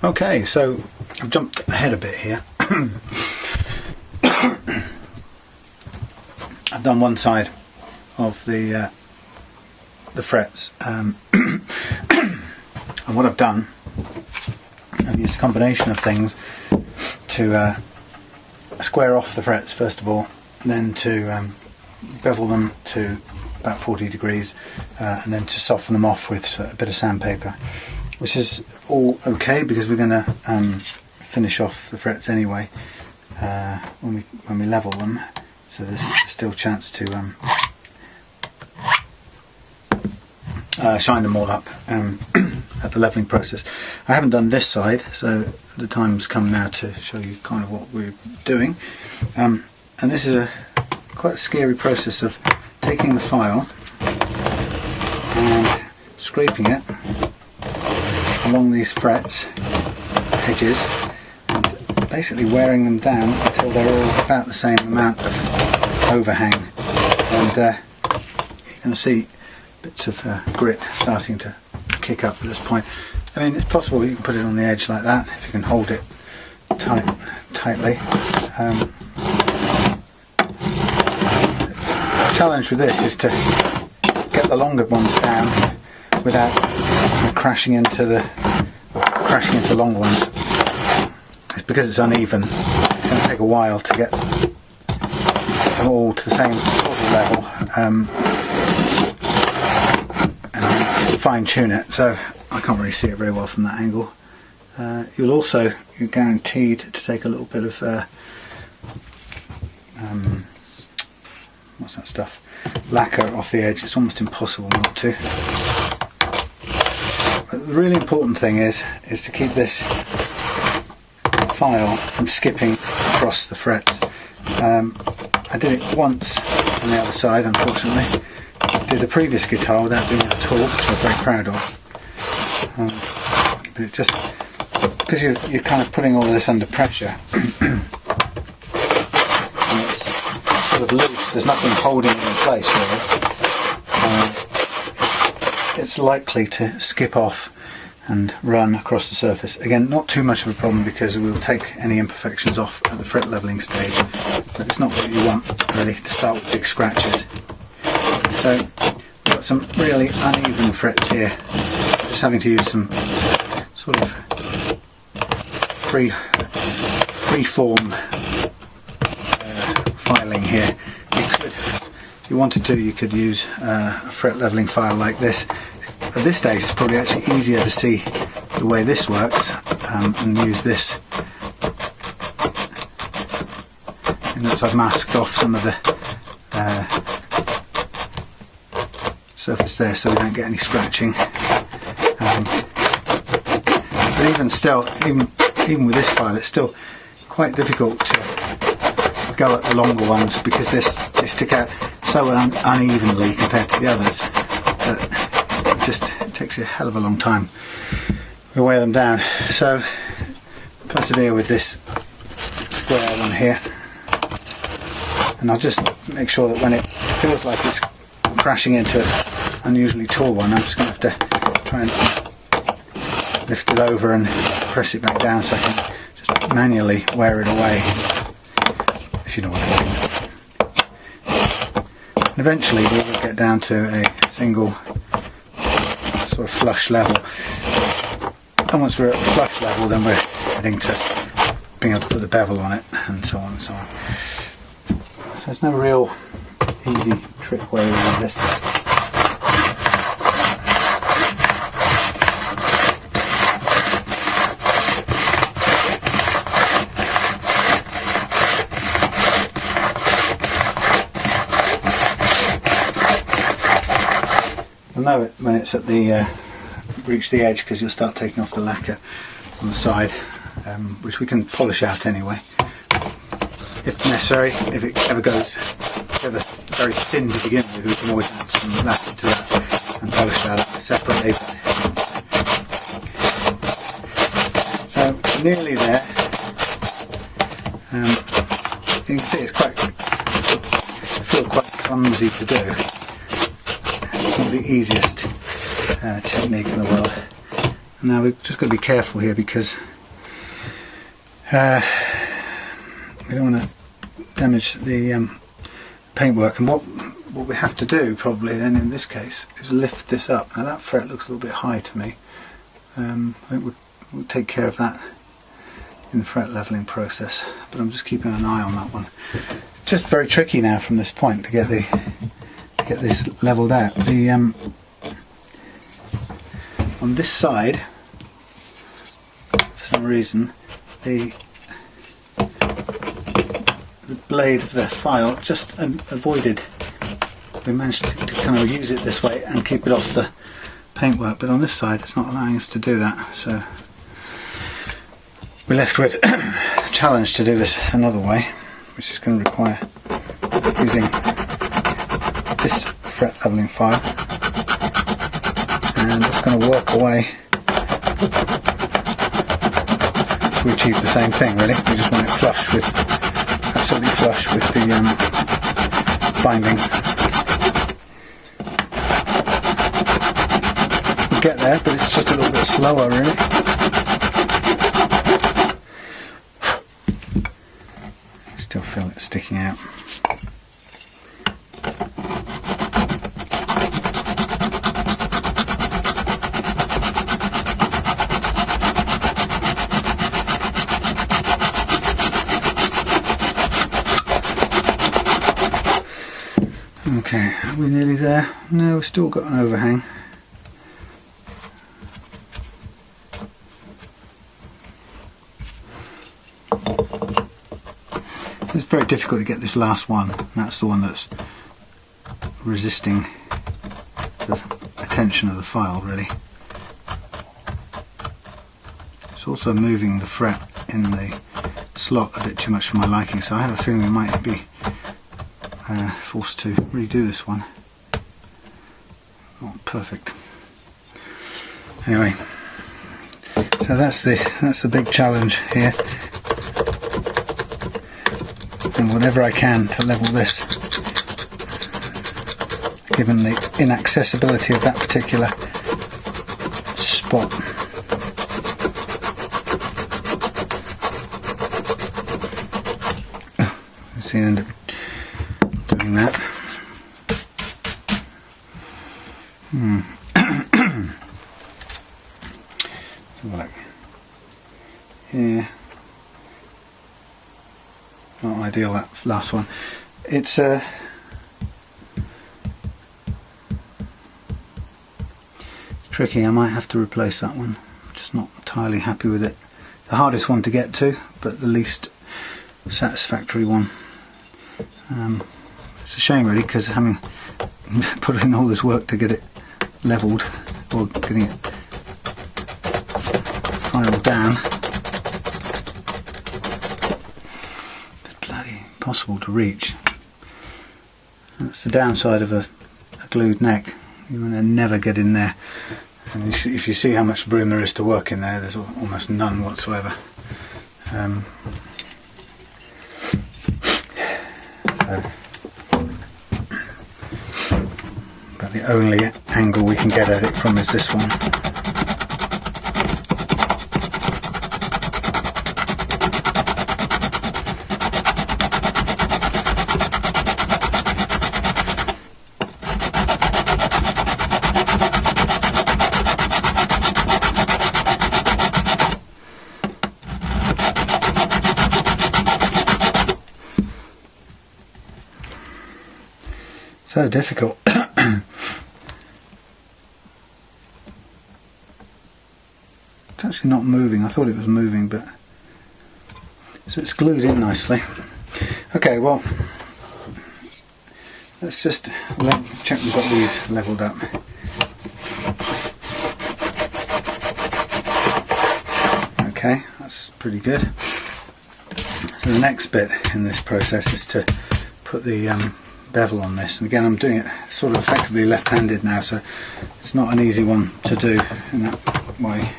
Okay, so I've jumped ahead a bit here. I've done one side of the frets, and what I've done, I've used a combination of things to square off the frets first of all, and then to bevel them to about 40 degrees, and then to soften them off with a bit of sandpaper, which is all okay because we're going to finish off the frets anyway when we level them. So there's still a chance to shine them all up at the leveling process. I haven't done this side, so the time's come now to show you kind of what we're doing. And this is quite a scary process of taking the file and scraping it along these frets, edges, and basically wearing them down until they're all about the same amount of overhang. And you're going to see bits of grit starting to kick up at this point. I mean, it's possible you can put it on the edge like that if you can hold it tightly. The challenge with this is to get the longer ones down without crashing into longer ones. It's because it's uneven. It's going to take a while to get them all to the same sort of level and fine tune it. So I can't really see it very well from that angle. You're guaranteed to take a little bit of what's that stuff? Lacquer off the edge. It's almost impossible not to. But the really important thing is to keep this file from skipping across the frets. I did it once on the other side, unfortunately. I did the previous guitar without doing it at all, which I'm very proud of. But it just, because you're kind of putting all this under pressure, and it's sort of loose, there's nothing holding it in place really, it's likely to skip off and run across the surface. Again, not too much of a problem because we'll take any imperfections off at the fret leveling stage, but it's not what you want really to start with big scratches. So we've got some really uneven frets here, just having to use some sort of free-form filing here. If you wanted to, you could use a fret leveling file like this. At this stage it's probably actually easier to see the way this works and use this. You notice I've masked off some of the surface there so we don't get any scratching. But even still, even with this file, it's still quite difficult to go at the longer ones because they stick out so unevenly compared to the others that it takes a hell of a long time to wear them down. So persevere with this square one here, and I'll just make sure that when it feels like it's crashing into an unusually tall one, I'm just going to have to try and lift it over and press it back down so I can just manually wear it away, if you know what I mean. And eventually we will get down to a single sort of flush level, and once we're at flush level then we're heading to being able to put the bevel on it and so on and so on. So there's no real easy trick way around this. You'll know it when it's at the reach the edge because you'll start taking off the lacquer on the side, which we can polish out anyway if necessary. If it ever goes very thin to begin with, we can always add some lacquer to that and polish that up separately. So nearly there. You can see it's quite clumsy to do. It's not the easiest technique in the world. And now we've just got to be careful here because We don't want to damage the paintwork, and what we have to do probably then in this case is lift this up. Now that fret looks a little bit high to me. I think we'll take care of that in the fret leveling process, but I'm just keeping an eye on that one. It's just very tricky now from this point to get this leveled out. The on this side, for some reason, the blade of the file just avoided. We managed to kind of use it this way and keep it off the paintwork, but on this side it's not allowing us to do that, so we're left with a challenge to do this another way, which is going to require using this fret leveling file, and just going to work away to achieve the same thing really. We just want it flush with, absolutely flush with the binding. We'll get there, but it's just a little bit slower really. Still feel it sticking out. Okay, are we nearly there? No, we've still got an overhang. It's very difficult to get this last one. That's the one that's resisting the attention of the file really. It's also moving the fret in the slot a bit too much for my liking, so I have a feeling we might be forced to redo this one. Not perfect. Anyway, so that's the big challenge here. And whatever I can to level this, given the inaccessibility of that particular spot. Let's see, end up doing that. Let's have a look. Yeah. Not ideal, that last one. It's tricky. I might have to replace that one. I'm just not entirely happy with it. The hardest one to get to, but the least satisfactory one. It's a shame really, because having put in all this work to get it levelled, or getting it filed down, possible to reach. That's the downside of a glued neck. You want to never get in there, and if you see how much room there is to work in there, there's almost none whatsoever. So but the only angle we can get at it from is this one. So difficult. It's actually not moving. I thought it was moving, but so it's glued in nicely. Okay, well, let's just check we've got these leveled up. Okay, that's pretty good. So the next bit in this process is to put the bevel on this, and again I'm doing it sort of effectively left-handed now, so it's not an easy one to do in that way.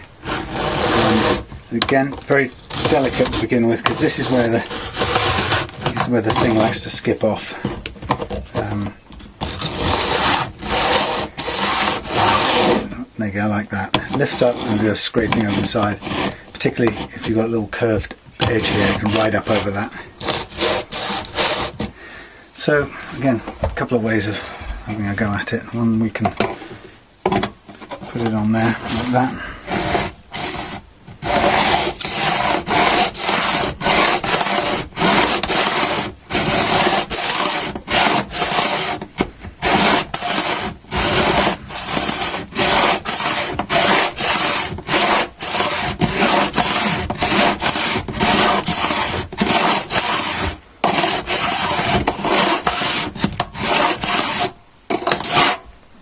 And again, very delicate to begin with, because this is where the thing likes to skip off. There you go, like that. It lifts up and goes scraping over the side, particularly if you've got little curved edge here, I can ride up over that. So again, a couple of ways of having a go at it. One, we can put it on there like that.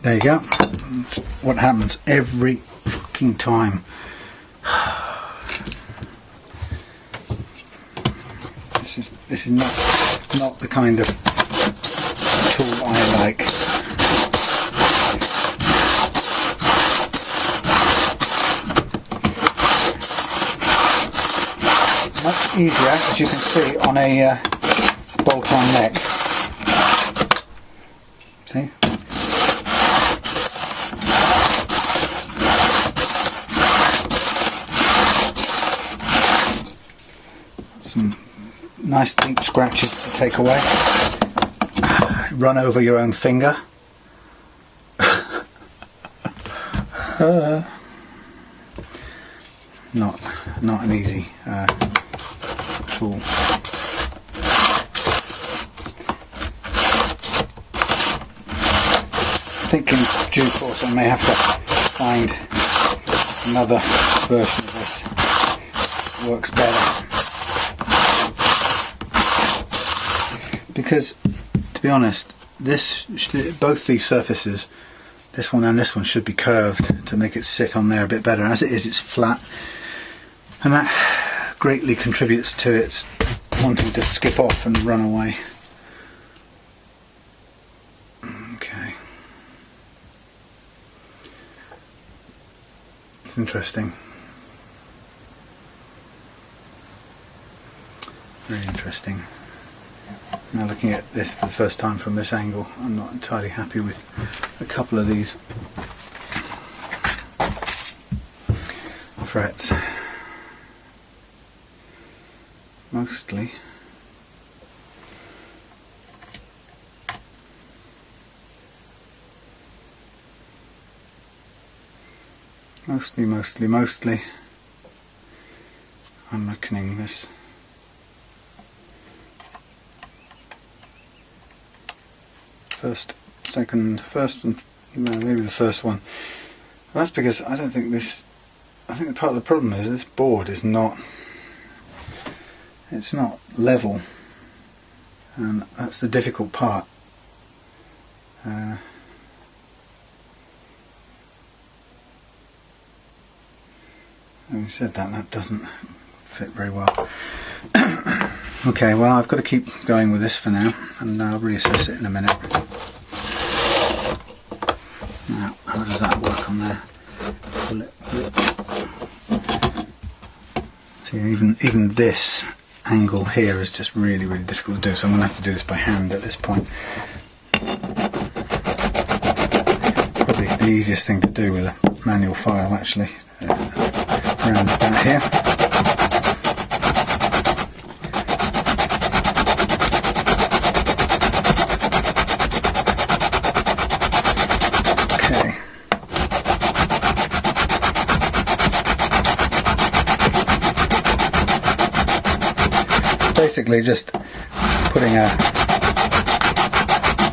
There you go. That's what happens every fucking time. This is not the kind of tool I like. Much easier, as you can see, on a bolt-on neck. See? Some nice deep scratches to take away. Run over your own finger. Not an easy tool. I think in due course I may have to find another version of this that works better. Because, to be honest, both these surfaces, this one and this one, should be curved to make it sit on there a bit better. As it is, it's flat, and that greatly contributes to its wanting to skip off and run away. Okay. It's interesting. Very interesting. Now looking at this for the first time from this angle, I'm not entirely happy with a couple of these frets. Mostly I'm reckoning this first and maybe the first one. Well, that's because I don't think this, I think part of the problem is this board is not, it's not level, and that's the difficult part. Having said that, that doesn't fit very well. Okay, well, I've got to keep going with this for now, and I'll reassess it in a minute. Now, how does that work on there? Pull it. See, even this angle here is just really, really difficult to do, so I'm going to have to do this by hand at this point. Probably the easiest thing to do with a manual file, actually. Around about here. Okay. Basically just putting a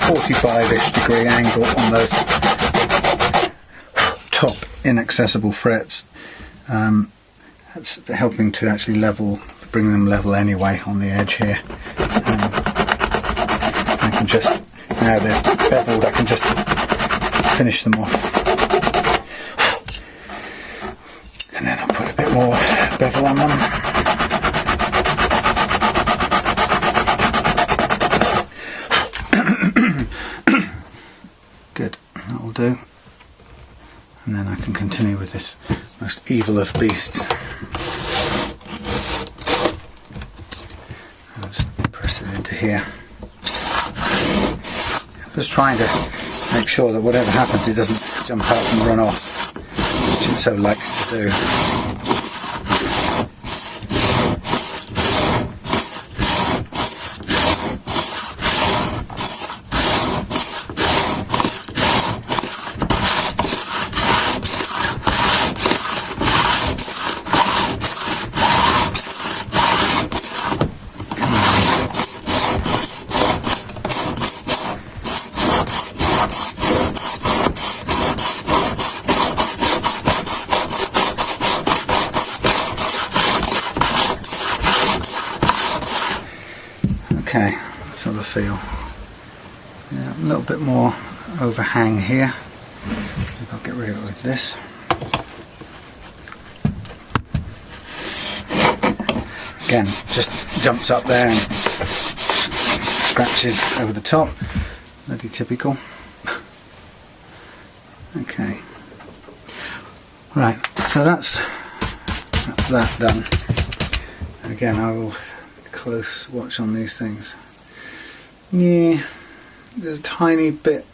45-ish degree angle on those top inaccessible frets. That's helping to actually bring them level anyway on the edge here. I can just, now they're beveled, I can just finish them off. And then I'll put a bit more bevel on them. Good, that'll do. And then I can continue with this most evil of beasts. I'll just press it into here. Just trying to make sure that whatever happens it doesn't jump out and run off, which it so likes to do. Okay, let's have a feel. Yeah, a little bit more overhang here. Maybe I'll get rid of it with this. Again, just jumps up there and scratches over the top. Bloody typical. Okay. Right, so that's that done. And again, I will close watch on these things. Yeah, there's a tiny bit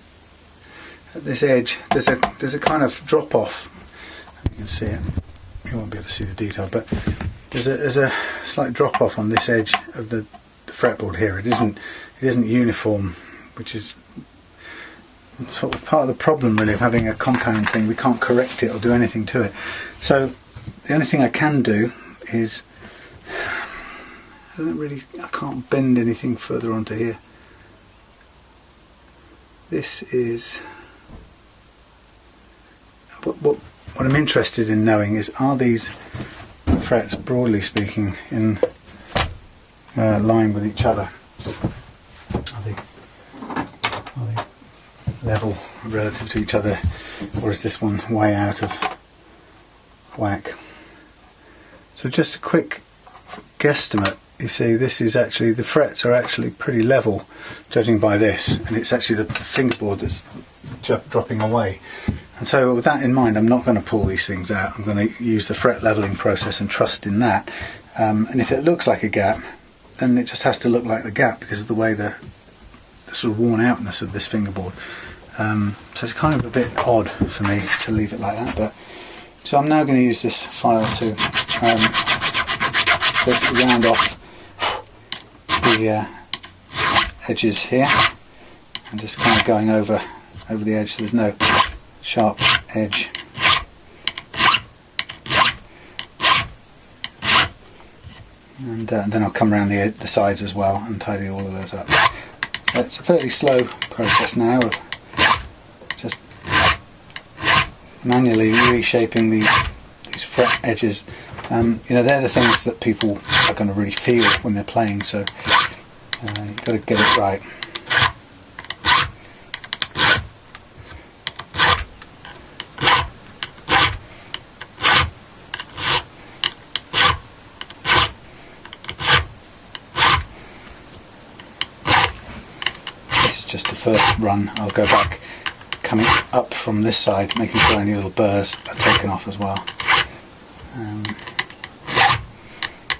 at this edge. There's a kind of drop off. You can see it. You won't be able to see the detail, but there's a slight drop off on this edge of the fretboard here. It isn't uniform, which is sort of part of the problem really of having a compound thing. We can't correct it or do anything to it. So the only thing I can do is I can't bend anything further onto here. This is what I'm interested in knowing is, are these frets, broadly speaking, in line with each other? Are they level relative to each other, or is this one way out of whack? So just a quick guesstimate. You see, this is actually, the frets are actually pretty level, judging by this, and it's actually the fingerboard that's dropping away. And so with that in mind, I'm not going to pull these things out. I'm going to use the fret leveling process and trust in that. And if it looks like a gap, then it just has to look like the gap because of the way the sort of worn outness of this fingerboard. So it's kind of a bit odd for me to leave it like that. But so I'm now going to use this file to basically round off the edges here, and just kind of going over the edge so there's no sharp edge. And then I'll come around the sides as well and tidy all of those up. So it's a fairly slow process now of just manually reshaping these fret edges. You know, they're the things that people are going to really feel when they're playing, so you've got to get it right. This is just the first run. I'll go back, coming up from this side, making sure any little burrs are taken off as well.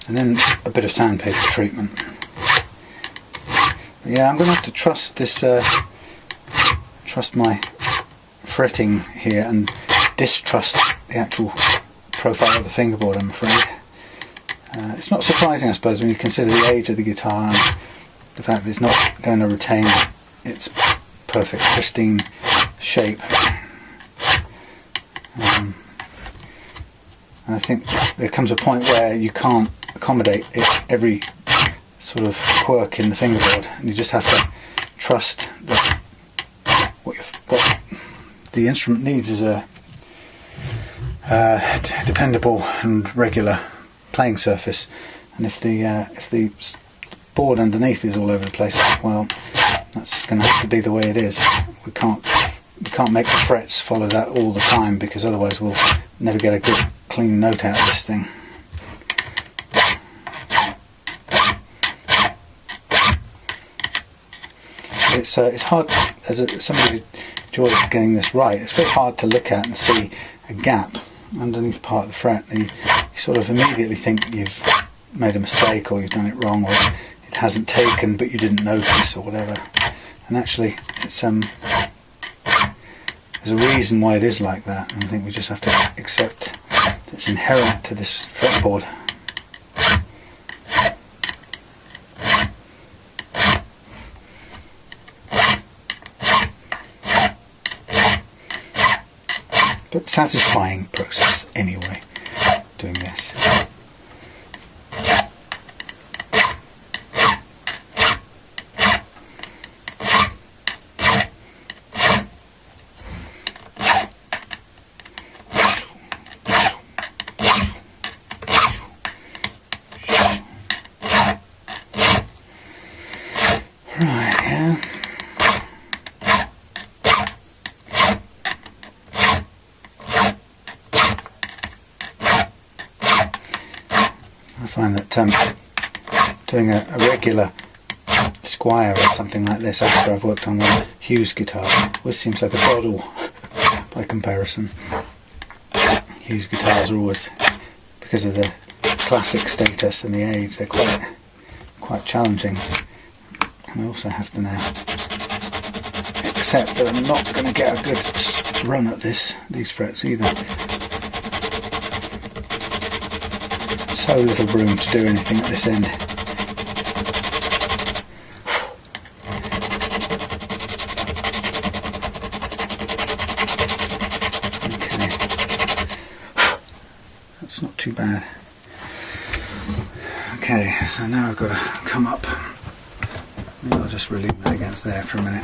And then a bit of sandpaper treatment. But yeah, I'm going to have to trust this, trust my fretting here and distrust the actual profile of the fingerboard, I'm afraid. It's not surprising, I suppose, when you consider the age of the guitar and the fact that it's not going to retain its perfect, pristine shape. And I think there comes a point where you can't accommodate every sort of quirk in the fingerboard, and you just have to trust that what the instrument needs is a dependable and regular playing surface. And if the board underneath is all over the place, well, that's going to have to be the way it is. We can't make the frets follow that all the time, because otherwise we'll never get a good clean note out of this thing. It's hard, as somebody who enjoys getting this right, it's very hard to look at and see a gap underneath part of the fret. You sort of immediately think you've made a mistake, or you've done it wrong, or it hasn't taken but you didn't notice, or whatever. And actually it's there's a reason why it is like that, and I think we just have to accept that it's inherent to this fretboard. But satisfying process anyway, doing this. Right, yeah. I find that doing a regular Squire or something like this after I've worked on one Hughes guitar, which seems like a doddle by comparison. Hughes guitars are always, because of the classic status and the age, they're quite challenging. And I also have to now accept that I'm not going to get a good run at these frets either. So little room to do anything at this end. Okay, that's not too bad. Okay, so now I've got to come up. Maybe I'll just relieve that against there for a minute.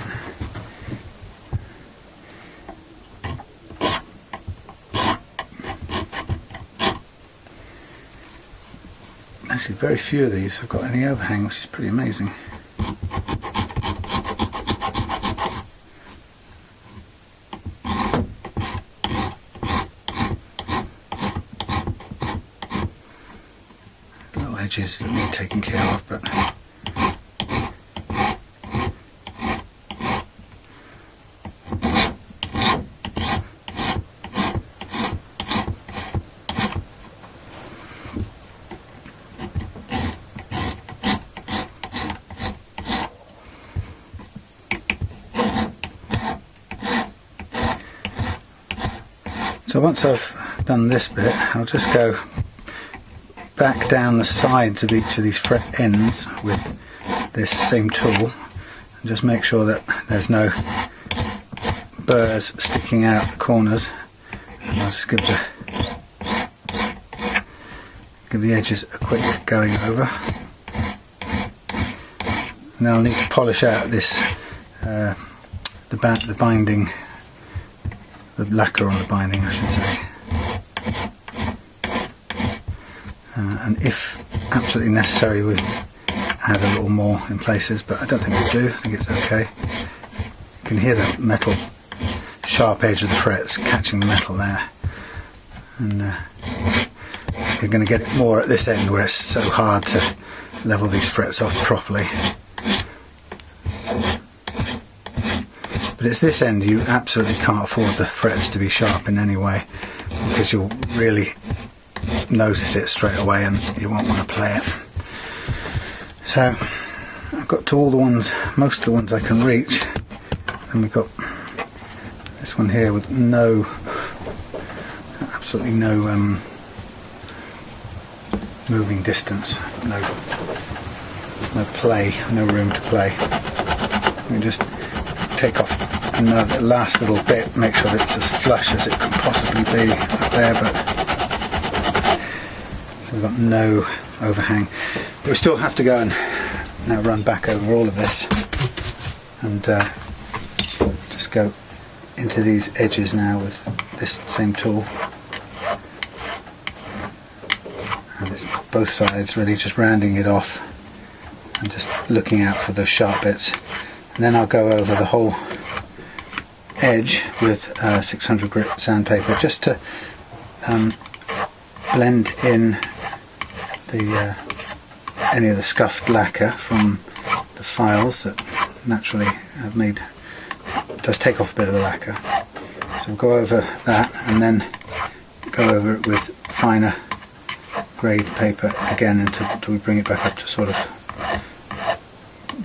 Actually, very few of these have got any overhang, which is pretty amazing. Little edges that need taking care of, but so once I've done this bit, I'll just go back down the sides of each of these fret ends with this same tool and just make sure that there's no burrs sticking out the corners. And I'll just give the edges a quick going over. Now I'll need to polish out this the binding, the lacquer on the binding, I should say. And if absolutely necessary, we add a little more in places, but I don't think we do. I think it's okay. You can hear the metal, sharp edge of the frets catching the metal there. And you're going to get it more at this end where it's so hard to level these frets off properly. But it's this end you absolutely can't afford the frets to be sharp in any way, because you'll really notice it straight away and you won't want to play it. So I've got to all the ones, most of the ones I can reach, and we've got this one here with absolutely no moving distance, no play, no room to play. We just take off another last little bit, make sure that it's as flush as it can possibly be up there, but so we've got no overhang. But we still have to go and now run back over all of this and just go into these edges now with this same tool, and it's both sides, really just rounding it off and just looking out for those sharp bits. And then I'll go over the whole edge with 600 grit sandpaper just to blend in any of the scuffed lacquer from the files that naturally have made. It does take off a bit of the lacquer. So we'll go over that and then go over it with finer grade paper again until we bring it back up to sort of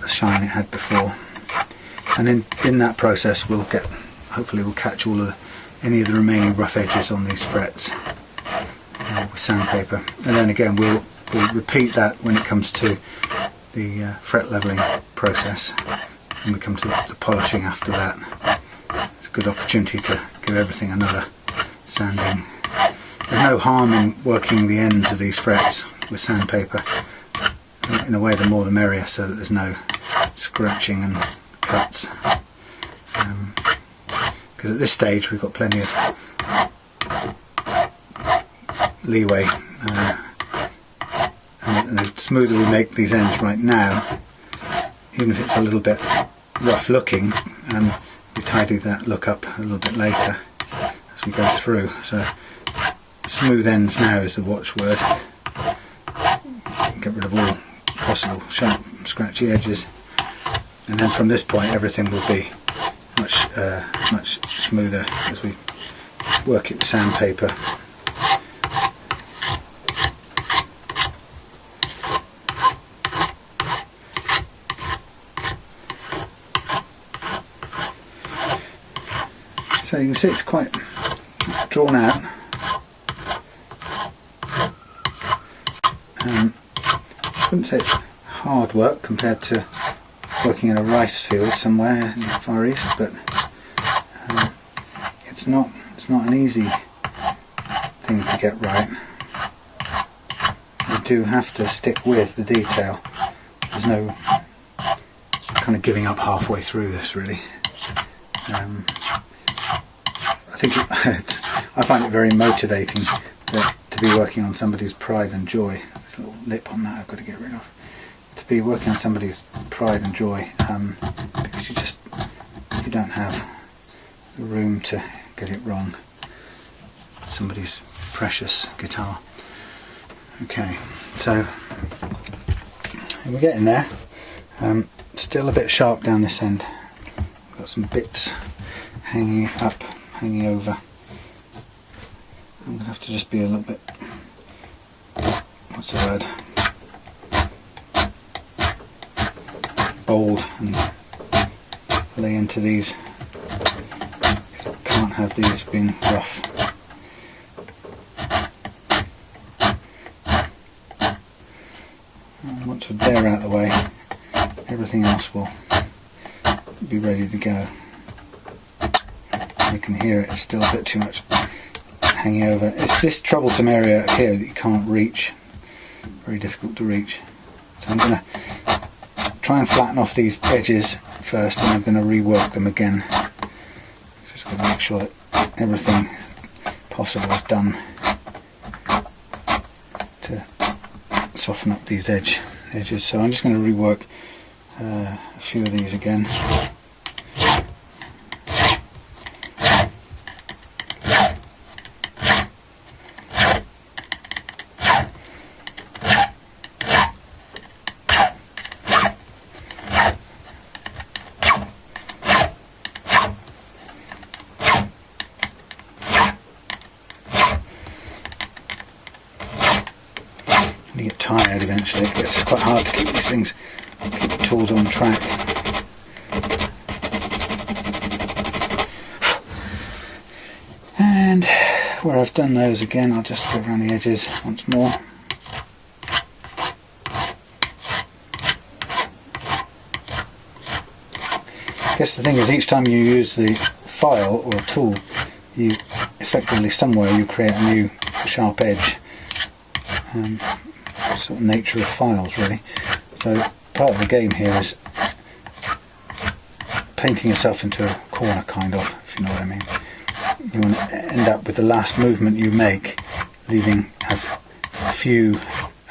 the shine it had before. And in that process hopefully we'll catch any of the remaining rough edges on these frets with sandpaper. And then again we'll repeat that when it comes to the fret leveling process, and we come to the polishing after that. It's a good opportunity to give everything another sanding. There's no harm in working the ends of these frets with sandpaper. In a way, the more the merrier, so that there's no scratching and cuts. Because at this stage we've got plenty of leeway, and the smoother we make these ends right now, even if it's a little bit rough looking, we tidy that look up a little bit later as we go through. So smooth ends now is the watchword. Get rid of all possible sharp, scratchy edges, and then from this point everything will be much smoother as we work it with sandpaper. So you can see it's quite drawn out. I wouldn't say it's hard work compared to working in a rice field somewhere in the Far East, but it's not an easy thing to get right. You do have to stick with the detail. There's no kind of giving up halfway through this, really. I find it very motivating to be working on somebody's pride and joy. There's a little lip on that I've got to get rid of. To be working on somebody's pride and joy, because you don't have the room to get it wrong. Somebody's precious guitar. Okay, so we're getting there. Still a bit sharp down this end. Got some bits hanging up, hanging over. I'm going to have to just be a little bit, what's the word, bold and lay into these. Can't have these being rough. And once they're out of the way, everything else will be ready to go. You can hear it's still a bit too much hanging over. It's this troublesome area here that you can't reach. Very difficult to reach. So I'm going to try and flatten off these edges first, and I'm going to rework them again. Just going to make sure that everything possible is done to soften up these edges. So I'm just going to rework a few of these again. You get tired eventually. It gets quite hard to keep these things, keep the tools on track. And where I've done those again, I'll just go around the edges once more. I guess the thing is, each time you use the file or a tool, you effectively somewhere you create a new sharp edge. Sort of nature of files, really. So part of the game here is painting yourself into a corner, kind of, if you know what I mean. You want to end up with the last movement you make leaving as few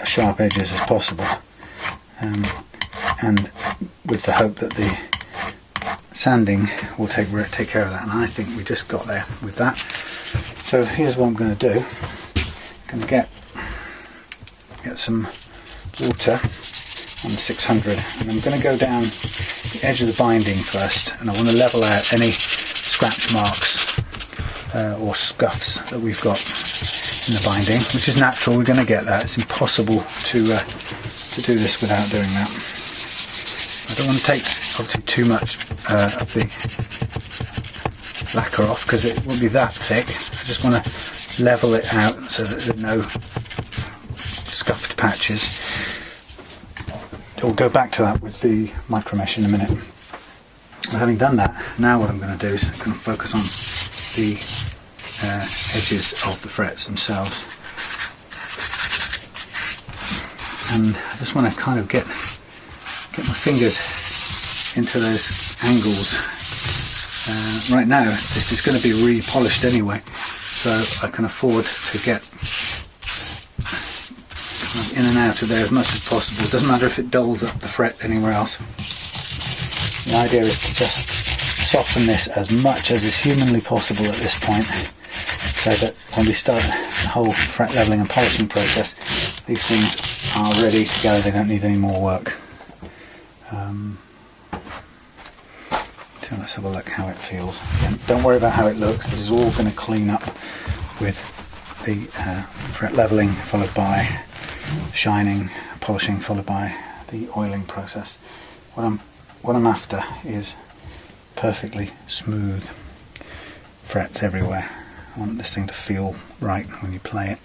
sharp edges as possible, and with the hope that the sanding will take care of that, and I think we just got there with that. So here's what I'm going to do. I'm going to get some water on the 600, and I'm going to go down the edge of the binding first, and I want to level out any scratch marks or scuffs that we've got in the binding, which is natural. We're going to get that. It's impossible to do this without doing that. I don't want to take obviously too much of the lacquer off because it won't be that thick. I just want to level it out so that there are no scuffed patches. We'll go back to that with the micro mesh in a minute. But having done that, now what I'm going to do is I'm going to focus on the edges of the frets themselves, and I just want to kind of get my fingers into those angles. Right now this is going to be re-polished anyway, so I can afford to get in and out of there as much as possible. It doesn't matter if it dulls up the fret anywhere else. The idea is to just soften this as much as is humanly possible at this point, so that when we start the whole fret leveling and polishing process, these things are ready to go, they don't need any more work. So let's have a look how it feels. Again, don't worry about how it looks, this is all going to clean up with the fret leveling followed by shining, polishing followed by the oiling process. What I'm after is perfectly smooth frets everywhere. I want this thing to feel right when you play it.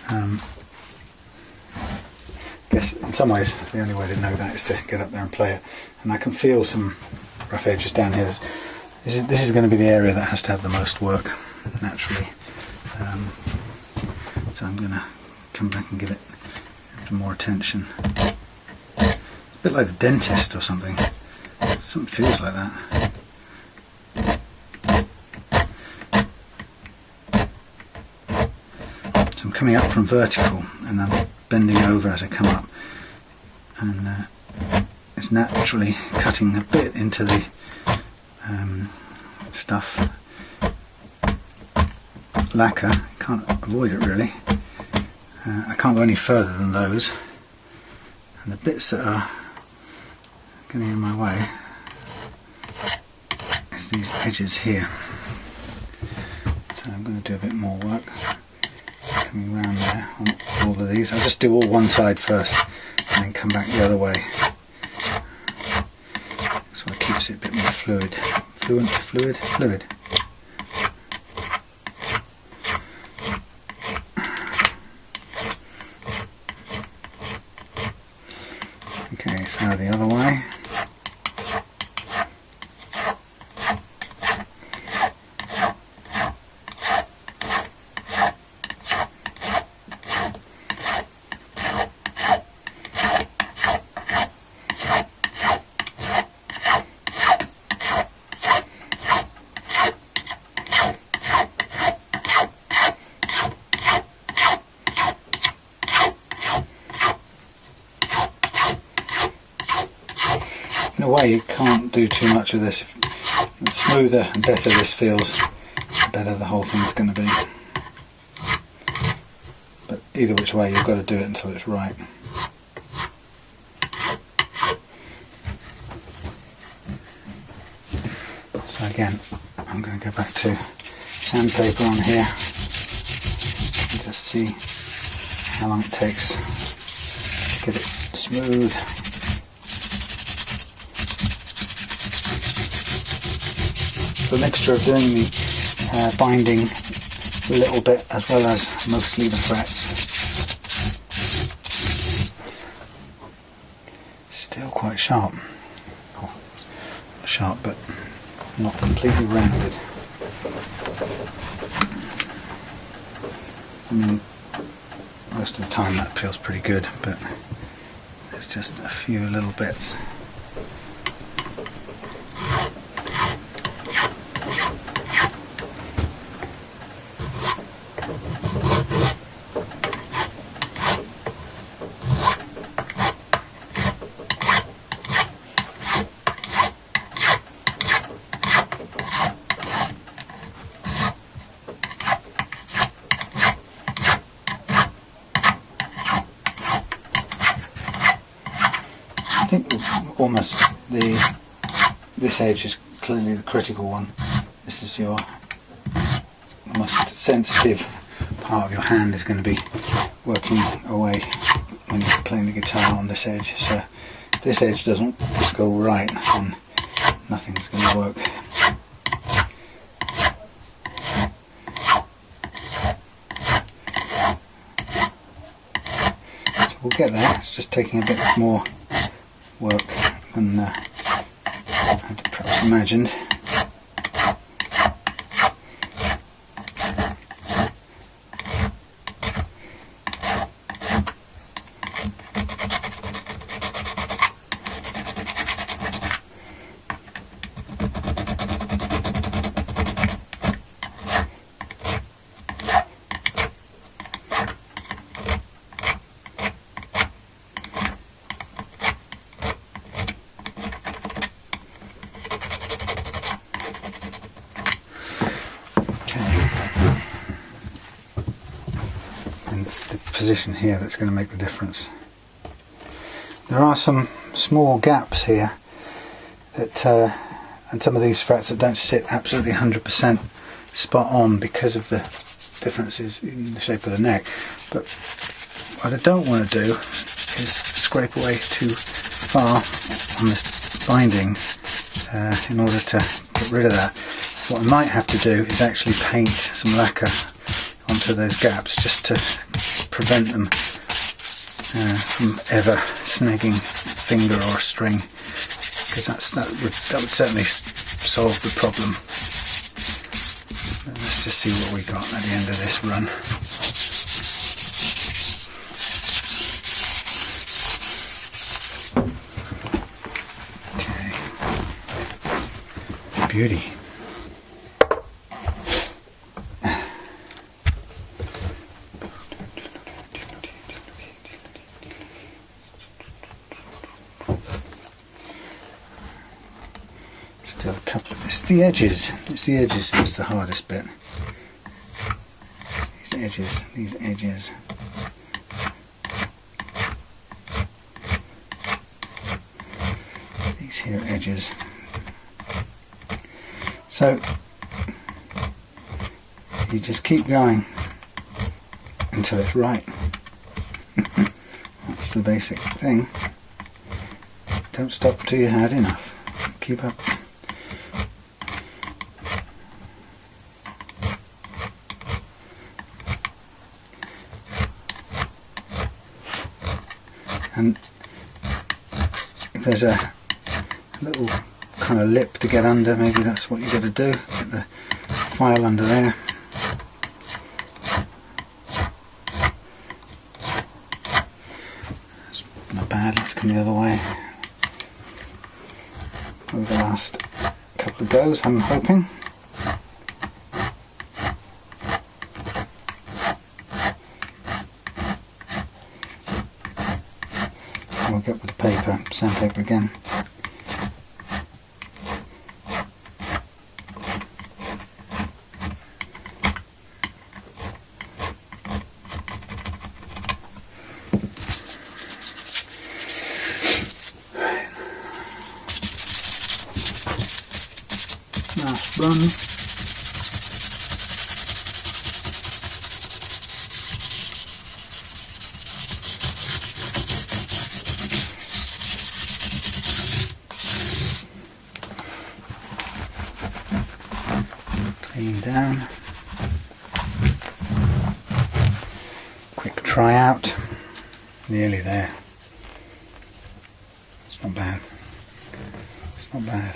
I guess in some ways the only way to know that is to get up there and play it. And I can feel some rough edges down here. This is going to be the area that has to have the most work naturally. So I'm going to come back and give it some more attention. It's a bit like the dentist or something. Something feels like that. So I'm coming up from vertical and I'm bending over as I come up, and it's naturally cutting a bit into the stuff. Lacquer, can't avoid it really. I can't go any further than those, and the bits that are getting in my way is these edges here. So I'm going to do a bit more work coming around there on all of these. I'll just do all one side first and then come back the other way, so it keeps it a bit more fluid. Fluid. Okay, so the other way. In a way, you can't do too much of this. The smoother and better this feels, the better the whole thing's going to be. But either which way, you've got to do it until it's right. So again, I'm going to go back to sandpaper on here and just see how long it takes to get it smooth. So a mixture of doing the binding a little bit as well as mostly the frets. Still quite sharp. Oh, sharp but not completely rounded. I mean, most of the time that feels pretty good, but there's just a few little bits. I think almost this edge is clearly the critical one. This is your most sensitive part of your hand is going to be working away when you're playing the guitar on this edge. So if this edge doesn't go right, then nothing's going to work. So we'll get there. It's just taking a bit more work than I had perhaps imagined. position here that's going to make the difference. There are some small gaps here that and some of these frets that don't sit absolutely 100% spot on because of the differences in the shape of the neck. But what I don't want to do is scrape away too far on this binding in order to get rid of that. So what I might have to do is actually paint some lacquer onto those gaps just to prevent them from ever snagging a finger or a string, because that would certainly solve the problem. Let's just see what we got at the end of this run. Okay, beauty. Still a couple of, it's the edges that's the hardest bit. It's these edges. These here edges. So you just keep going until it's right. That's the basic thing. Don't stop till you had enough. Keep up. And if there's a little kind of lip to get under, maybe that's what you've got to do. Get the file under there. That's not bad, let's come the other way. Over the last couple of goes, I'm hoping. We'll get with the paper, sandpaper again. Last run. Clean down. Quick try out. Nearly there. It's not bad. It's not bad.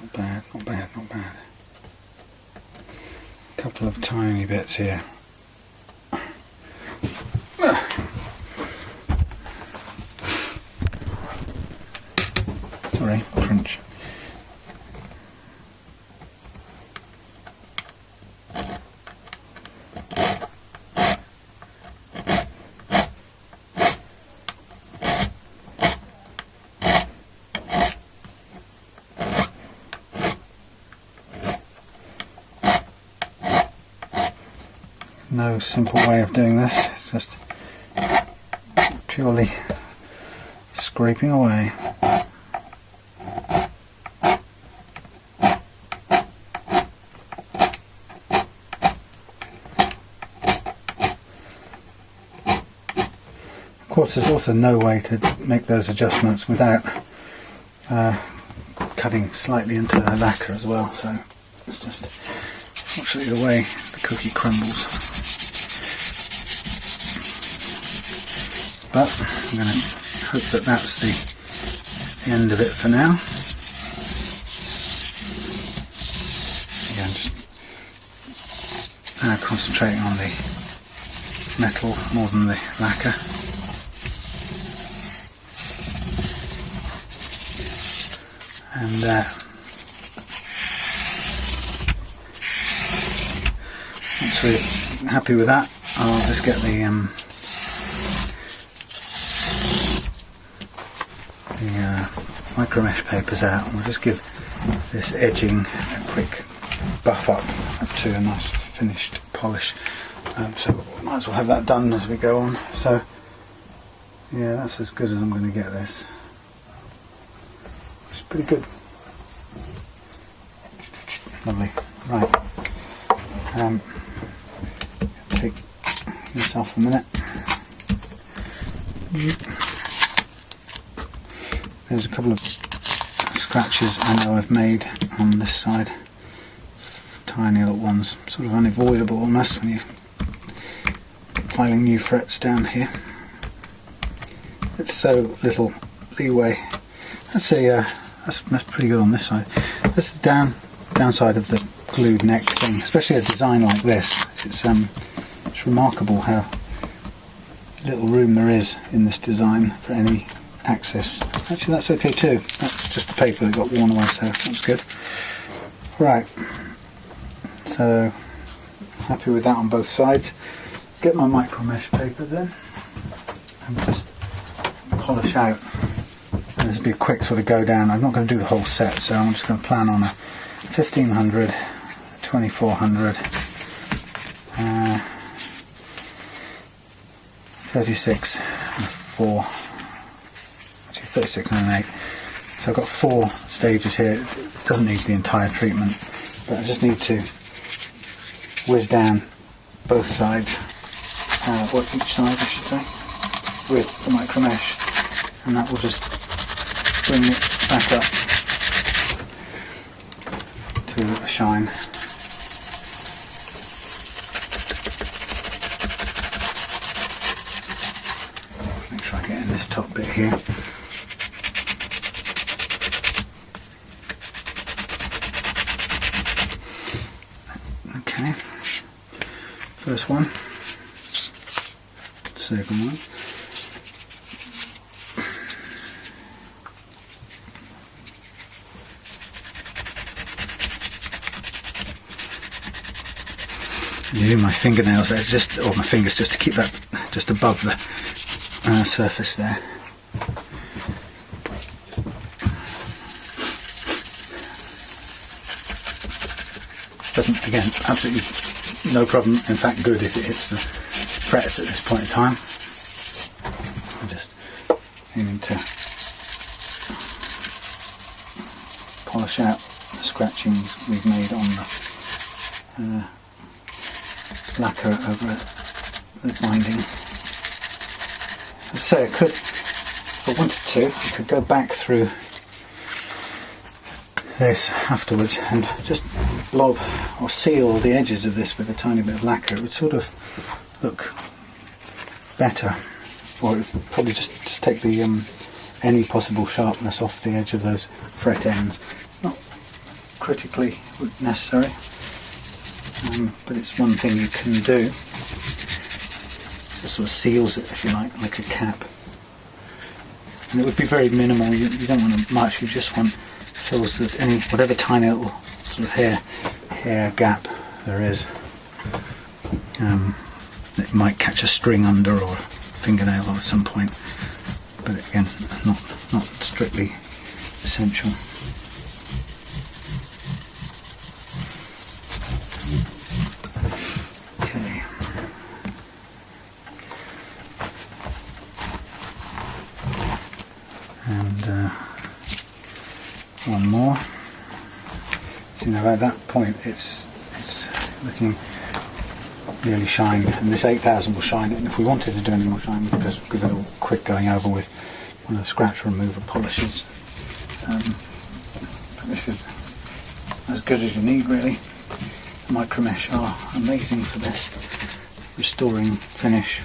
Not bad, not bad, not bad. A couple of tiny bits here. Sorry, crunch. No simple way of doing this, it's just purely scraping away. Of course, there's also no way to make those adjustments without cutting slightly into the lacquer as well, so it's just actually the way the cookie crumbles. But I'm going to hope that that's the end of it for now. Again, just concentrating on the metal more than the lacquer. And once we're happy with that, I'll just get the micro mesh papers out, and we'll just give this edging a quick buff up to a nice finished polish. So might as well have that done as we go on. So yeah, that's as good as I'm going to get this. It's pretty good. Lovely. Right. Take this off a minute. There's a couple of scratches I know I've made on this side. Tiny little ones, sort of unavoidable almost when you're filing new frets down here. It's so little leeway. That's pretty good on this side. That's the downside of the glued neck thing, especially a design like this. It's remarkable how little room there is in this design for any access. Actually, that's okay too. That's just the paper that got worn away, so that's good. Right. So happy with that on both sides. Get my micro mesh paper then and just polish out. And this will be a quick sort of go down. I'm not going to do the whole set, so I'm just going to plan on a 1500, 2400, 36 and 4, actually 36 and an 8. So I've got 4 stages here. It doesn't need the entire treatment, but I just need to whiz down both sides, or each side I should say, with the micro mesh, and that will just bring it back up to a shine. Make sure I get in this top bit here. Okay, first one, second one. Using my fingernails there, or my fingers, just to keep that just above the surface there. Doesn't, again, absolutely no problem, in fact good if it hits the frets at this point in time. I'm just aiming to polish out the scratchings we've made on the lacquer over the binding. As I say, I could, if I wanted to, I could go back through this afterwards and just blob or seal the edges of this with a tiny bit of lacquer. It would sort of look better, or it would probably just take the any possible sharpness off the edge of those fret ends. It's not critically necessary, but it's one thing you can do. So it sort of seals it, if you like a cap. And it would be very minimal. You don't want much. You just want fills that whatever tiny little sort of hair gap there is. It might catch a string under or a fingernail at some point, but again, not strictly essential. Okay. And one more. So now at that point it's looking really shined, and this 8000 will shine it, and if we wanted to do any more shine, we'll just give it a quick going over with one of the scratch remover polishes. But this is as good as you need, really. Micro mesh are amazing for this, restoring finish.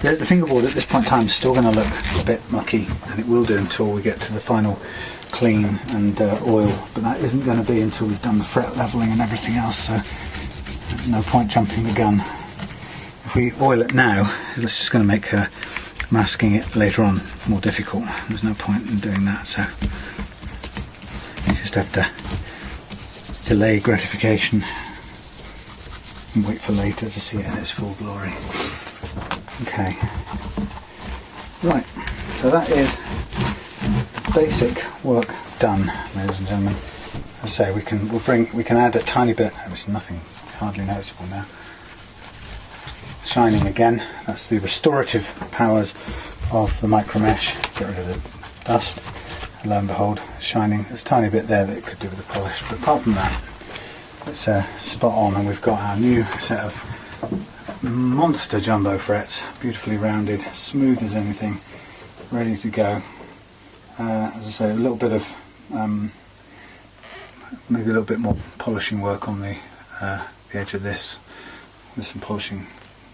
The fingerboard at this point in time is still going to look a bit mucky, and it will do until we get to the final clean and oil, but that isn't going to be until we've done the fret leveling and everything else, so no point jumping the gun. If we oil it now, it's just going to make masking it later on more difficult. There's no point in doing that, so you just have to delay gratification and wait for later to see it in its full glory. Okay, right, so that is basic work done, ladies and gentlemen. as I say, we can add a tiny bit. There's nothing hardly noticeable now. Shining again. That's the restorative powers of the micro mesh. Get rid of the dust. And lo and behold, shining. There's a tiny bit there that it could do with the polish, but apart from that, it's spot on. And we've got our new set of monster jumbo frets, beautifully rounded, smooth as anything, ready to go. As I say, a little bit of maybe a little bit more polishing work on the edge of this with some polishing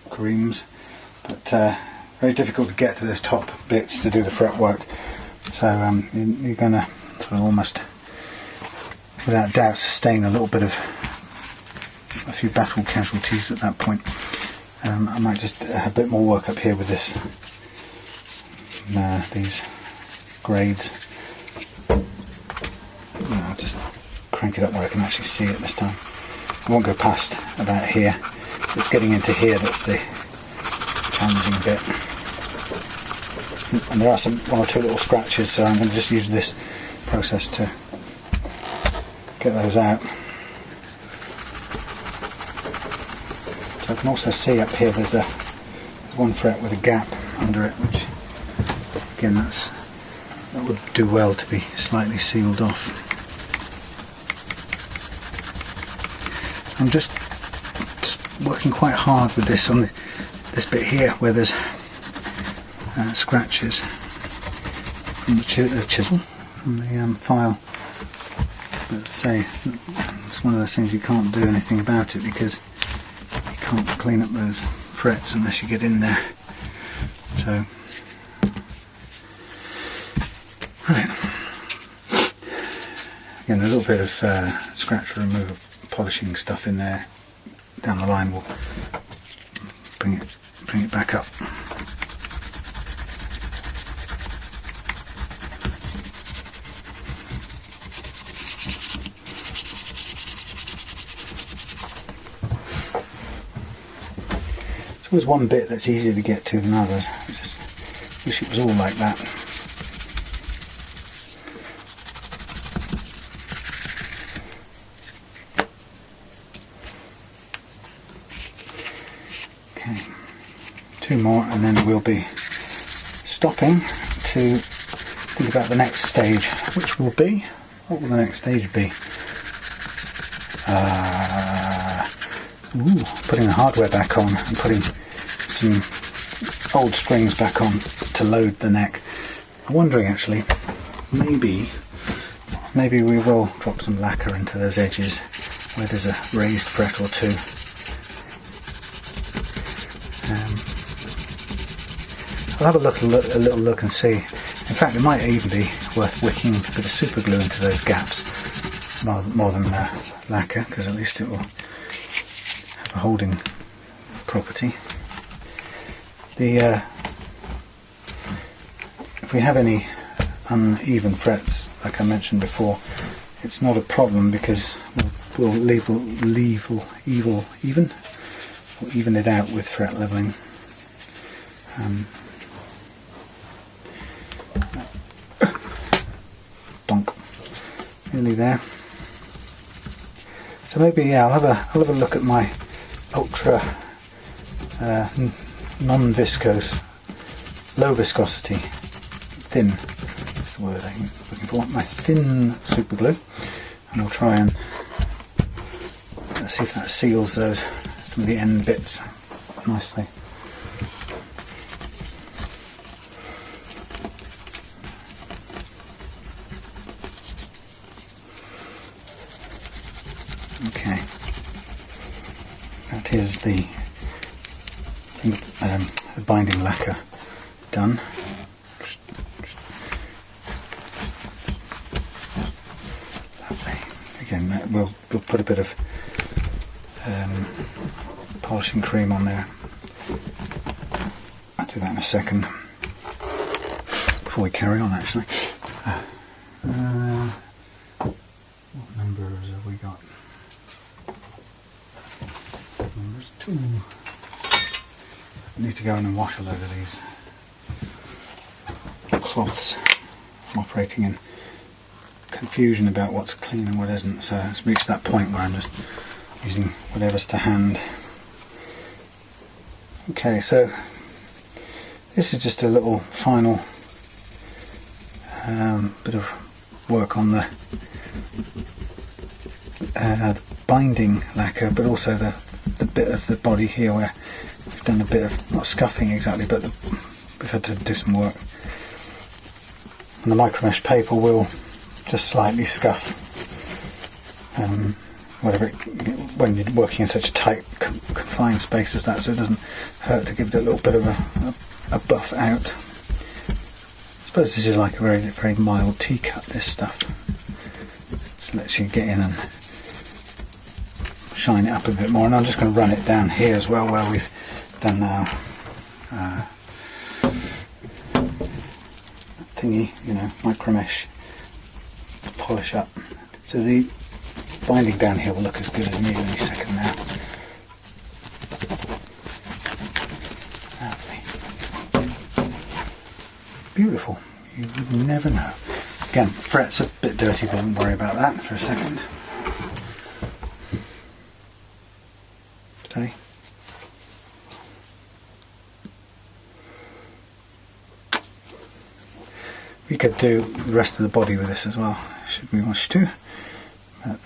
creams, but very difficult to get to those top bits to do the fret work. So you're going to sort of almost, without doubt, sustain a little bit of a few battle casualties at that point. I might just have a bit more work up here with this, these grades. I'll just crank it up where I can actually see it this time. I won't go past about here. It's getting into here that's the challenging bit. And there are one or two little scratches, so I'm going to just use this process to get those out. So I can also see up here there's one fret with a gap under it, which again that would do well to be slightly sealed off. I'm just working quite hard with this on this bit here where there's scratches from the chisel, from the file. But as I say, it's one of those things you can't do anything about it because you can't clean up those frets unless you get in there. So, right. Again, a little bit of scratch removal, polishing stuff in there. Down the line, we'll bring it back up. There's always one bit that's easier to get to than others. I just wish it was all like that. Okay, two more and then we'll be stopping to think about the next stage, which will be, what will the next stage be? Putting the hardware back on and putting some old strings back on to load the neck. I'm wondering actually, maybe we will drop some lacquer into those edges where there's a raised fret or two. I'll have a little look and see. In fact, it might even be worth wicking a bit of super glue into those gaps more than lacquer, because at least it will have a holding property. If we have any uneven frets, like I mentioned before, it's not a problem because we'll even it out with fret leveling. Donk, nearly there. So maybe I'll have a look at my ultra non-viscose, low viscosity, thin. That's the word I'm looking for. My thin super glue, and I'll try and see if that seals some of the end bits nicely. Okay, that is the binding lacquer done. Lovely. Again, we'll put a bit of polishing cream on there. I'll do that in a second before we carry on actually. What numbers have we got? Numbers 2. I need to go in and wash a load of these cloths. I'm operating in confusion about what's clean and what isn't, so it's reached that point where I'm just using whatever's to hand. Okay, so this is just a little final bit of work on the binding lacquer, but also the bit of the body here where we've done a bit of, not scuffing exactly, but we've had to do some work. And the micromesh paper will just slightly scuff when you're working in such a tight confined space as that, so it doesn't hurt to give it a little bit of a buff out. I suppose this is like a very, very mild tea cut, this stuff. Just lets you get in and shine it up a bit more, and I'm just going to run it down here as well where we've done our thingy, you know, micromesh to polish up. So the binding down here will look as good as new any second now. Lovely. Beautiful. You would never know. Again, fret's a bit dirty, but don't worry about that for a second. Okay. We could do the rest of the body with this as well, should we wish to. But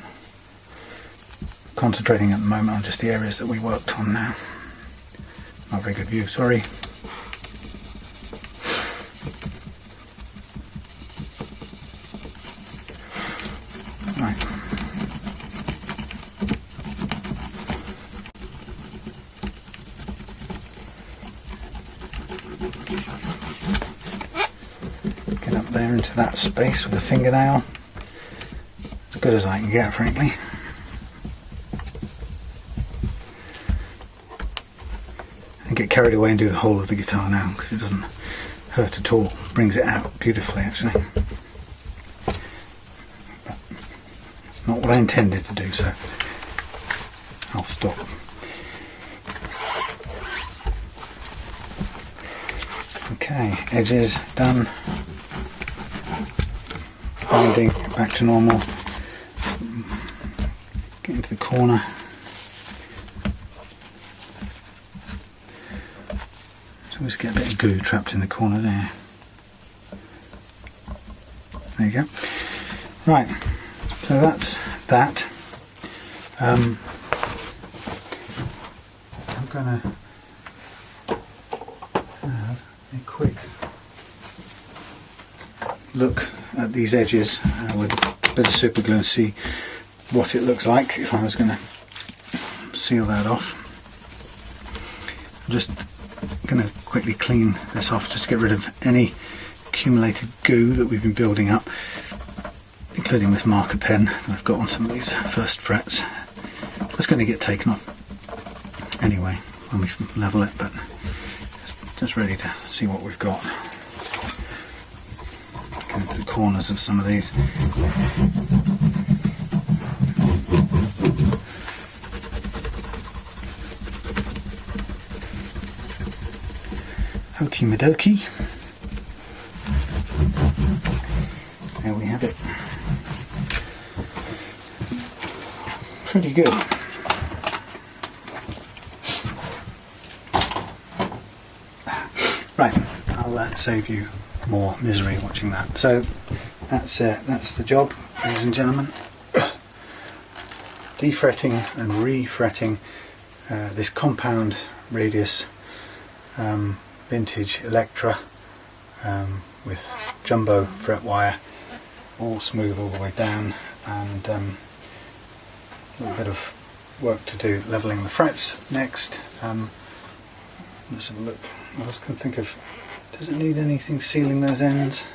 concentrating at the moment on just the areas that we worked on now. Not very good view, sorry. Right. Get up there into that space with a fingernail. As good as I can get, frankly. And get carried away and do the whole of the guitar now, because it doesn't hurt at all. Brings it out beautifully, actually. But it's not what I intended to do, so I'll stop. Okay, edges done. Binding back to normal. Get into the corner. Always get a bit of goo trapped in the corner there. There you go. Right, so that's that. I'm going to have a quick look at these edges with a bit of super glue and see what it looks like if I was going to seal that off. I'm just going to quickly clean this off just to get rid of any accumulated goo that we've been building up, including this marker pen that I've got on some of these first frets. It's going to get taken off anyway when we level it, but just ready to see what we've got. Go into the corners of some of these. Okie madokie. There we have it. Pretty good. Right, I'll save you more misery watching that. So that's the job, ladies and gentlemen. Defretting and refretting this compound radius vintage Electra with jumbo fret wire, all smooth all the way down, and a little bit of work to do levelling the frets next. Let's have a look. I was going to think of, does it need anything sealing those ends?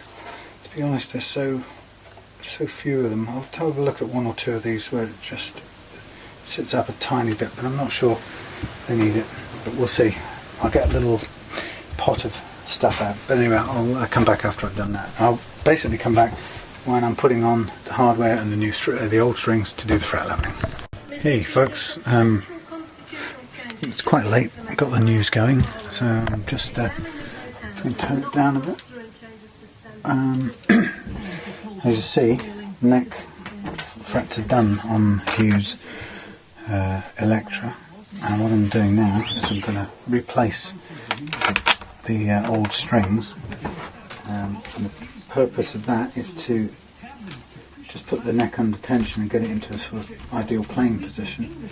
To be honest, there's so few of them. I'll have a look at one or two of these where it just sits up a tiny bit, but I'm not sure they need it, but we'll see. I'll get a little pot of stuff out, but anyway, I'll come back after I've done that. I'll basically come back when I'm putting on the hardware and the old strings to do the fret leveling. Hey folks, it's quite late. I got the news going, so I'm just going to turn it down a bit. As you see, neck frets are done on Hughes Electra, and what I'm doing now is I'm going to replace the old strings, and the purpose of that is to just put the neck under tension and get it into a sort of ideal playing position,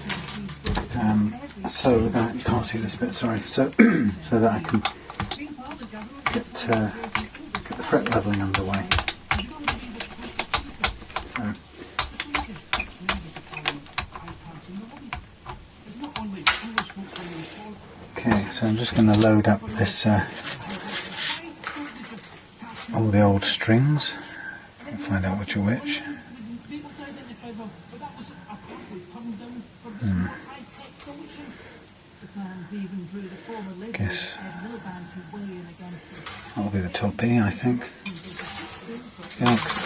so that, you can't see this bit, sorry, so so that I can get the fret leveling underway. So, okay, so I'm just going to load up this all the old strings and find out which are which. Guess that'll be the top E, I think. Yikes.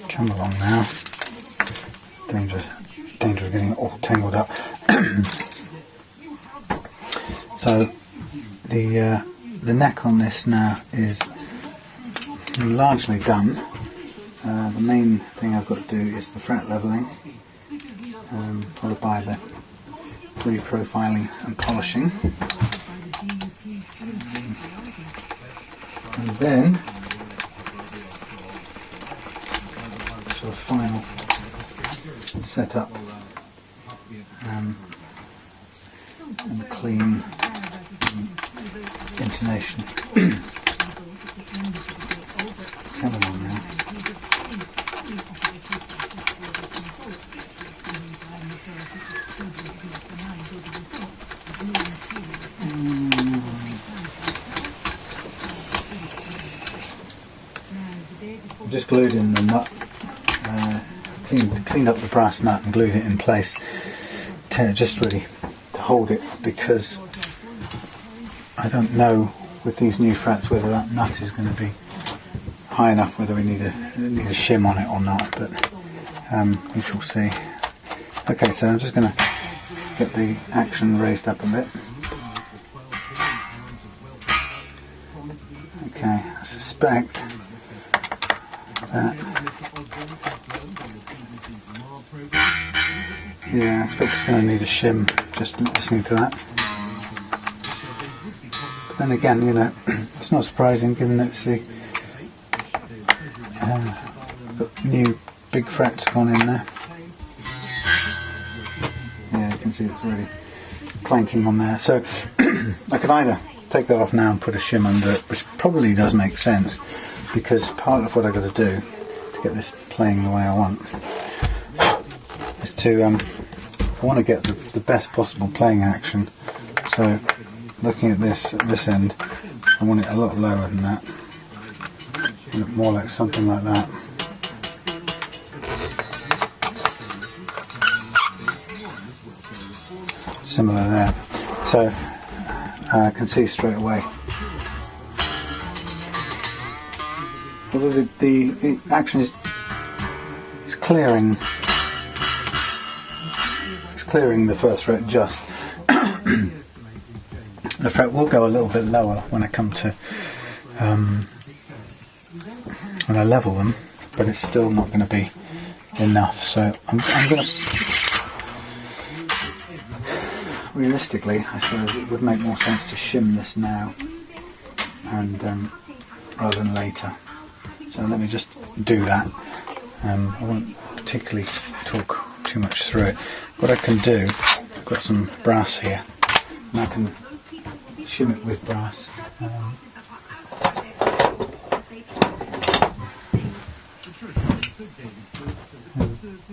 Come along now. Danger of getting it all tangled up. So the neck on this now is largely done. The main thing I've got to do is the fret leveling, followed by the reprofiling and polishing, and then sort of final setup and clean intonation. Come on now. I've just glued in the nut, cleaned up the brass nut and glued it in place, just really to hold it, because I don't know with these new frets whether that nut is going to be high enough, whether we need a shim on it or not, but we shall see. Okay, so I'm just going to get the action raised up a bit. Okay, I suspect that, yeah, I expect it's going to need a shim, just listening to that. But then again, you know, it's not surprising given that it's the got new big frets gone in there. Yeah, you can see it's really clanking on there. So I could either take that off now and put a shim under it, which probably does make sense, because part of what I've got to do to get this playing the way I want is to I want to get the best possible playing action. So looking at this at this end, I want it a lot lower than that, more like something like that. Similar there. So I can see straight away. Although the action is clearing the first fret just. The fret will go a little bit lower when I come to when I level them, but it's still not going to be enough. So I'm going to, realistically, I suppose it would make more sense to shim this now and rather than later. So let me just do that. I won't particularly talk too much through it. What I can do, I've got some brass here, and I can shim it with brass. I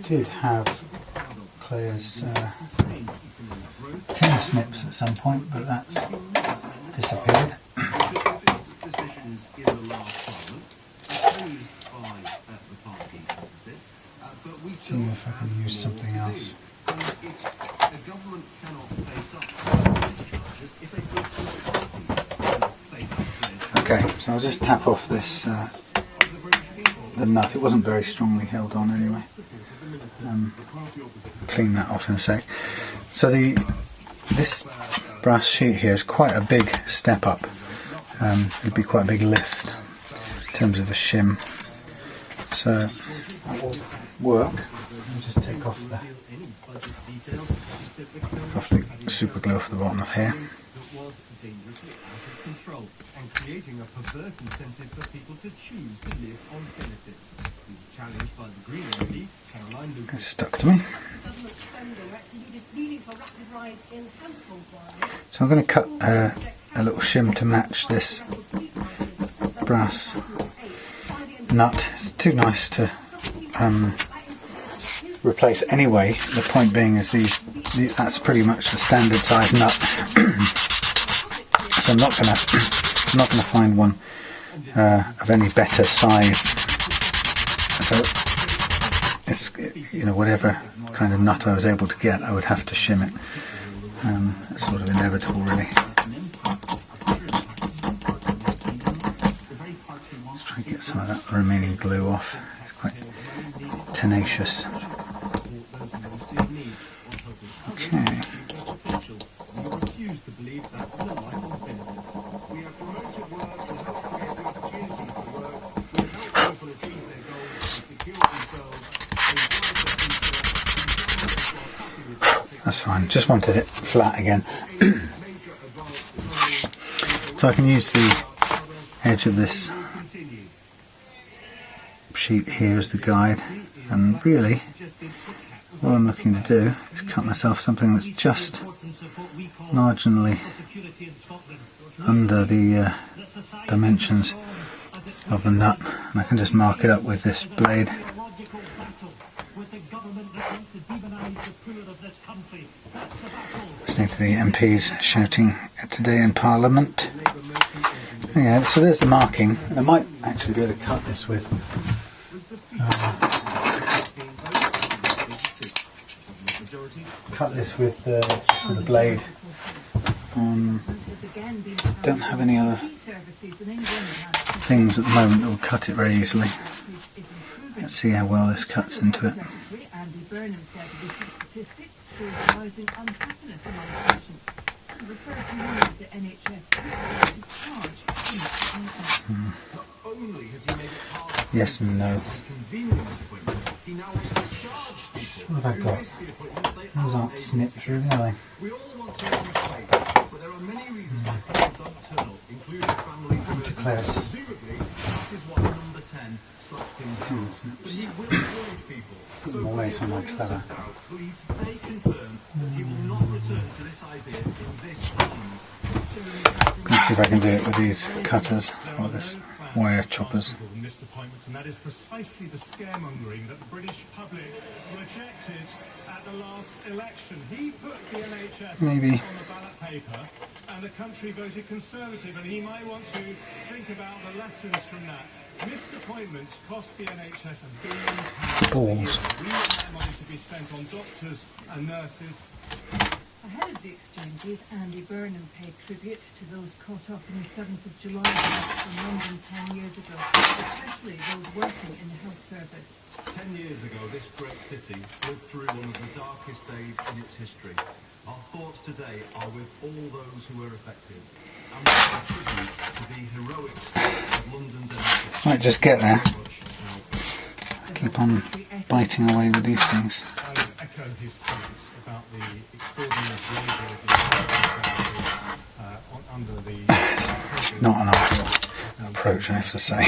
did have Claire's tin snips at some point, but that's disappeared. See if I can use something else. Okay, so I'll just tap off this the nut. It wasn't very strongly held on anyway. Clean that off in a sec. So this brass sheet here is quite a big step up it'd be quite a big lift in terms of a shim. So that will work. I'll just take off the super glue off the bottom of here. Creating a perverse incentive for people to choose to live on benefits. He was challenged by the Green MP, Caroline Lucas. It's stuck to me. So I'm going to cut a little shim to match this brass nut. It's too nice to replace anyway. The point being is that's pretty much the standard size nut. So I'm not going to find one of any better size. So it's, you know, whatever kind of nut I was able to get, I would have to shim it. It's sort of inevitable, really. Let's try and get some of that remaining glue off. It's quite tenacious. Okay. That's fine, just wanted it flat again. So I can use the edge of this sheet here as the guide, and really what I'm looking to do is cut myself something that's just marginally under the dimensions of the nut, and I can just mark it up with this blade. Listening to the MPs shouting today in Parliament. Yeah, so there's the marking, and I might actually be able to cut this with a blade. Don't have any other things at the moment that will cut it very easily. Let's see how well this cuts into it. Yes and no. What have I got? Those aren't snips really, are they? Declares 10 snips. Put them away somewhere clever. Let's see if I can do it with these cutters or this wire choppers. And that is precisely the scaremongering that the British public rejected at the last election. He put the NHS on the ballot paper, and the country voted Conservative, and he might want to think about the lessons from that. Missed appointments cost the NHS £1 billion. We want money to be spent on doctors and nurses. Ahead of the exchanges, Andy Burnham paid tribute to those caught up in the 7th of July deaths in London 10 years ago, especially those working in the health service. 10 years ago, this great city lived through one of the darkest days in its history. Our thoughts today are with all those who were affected, and we pay tribute to the heroics of London's NHS. Might just get there. Keep on biting away with these things. I would echo his points about the extraordinary bravery of the under the not an ideal approach, I have to say.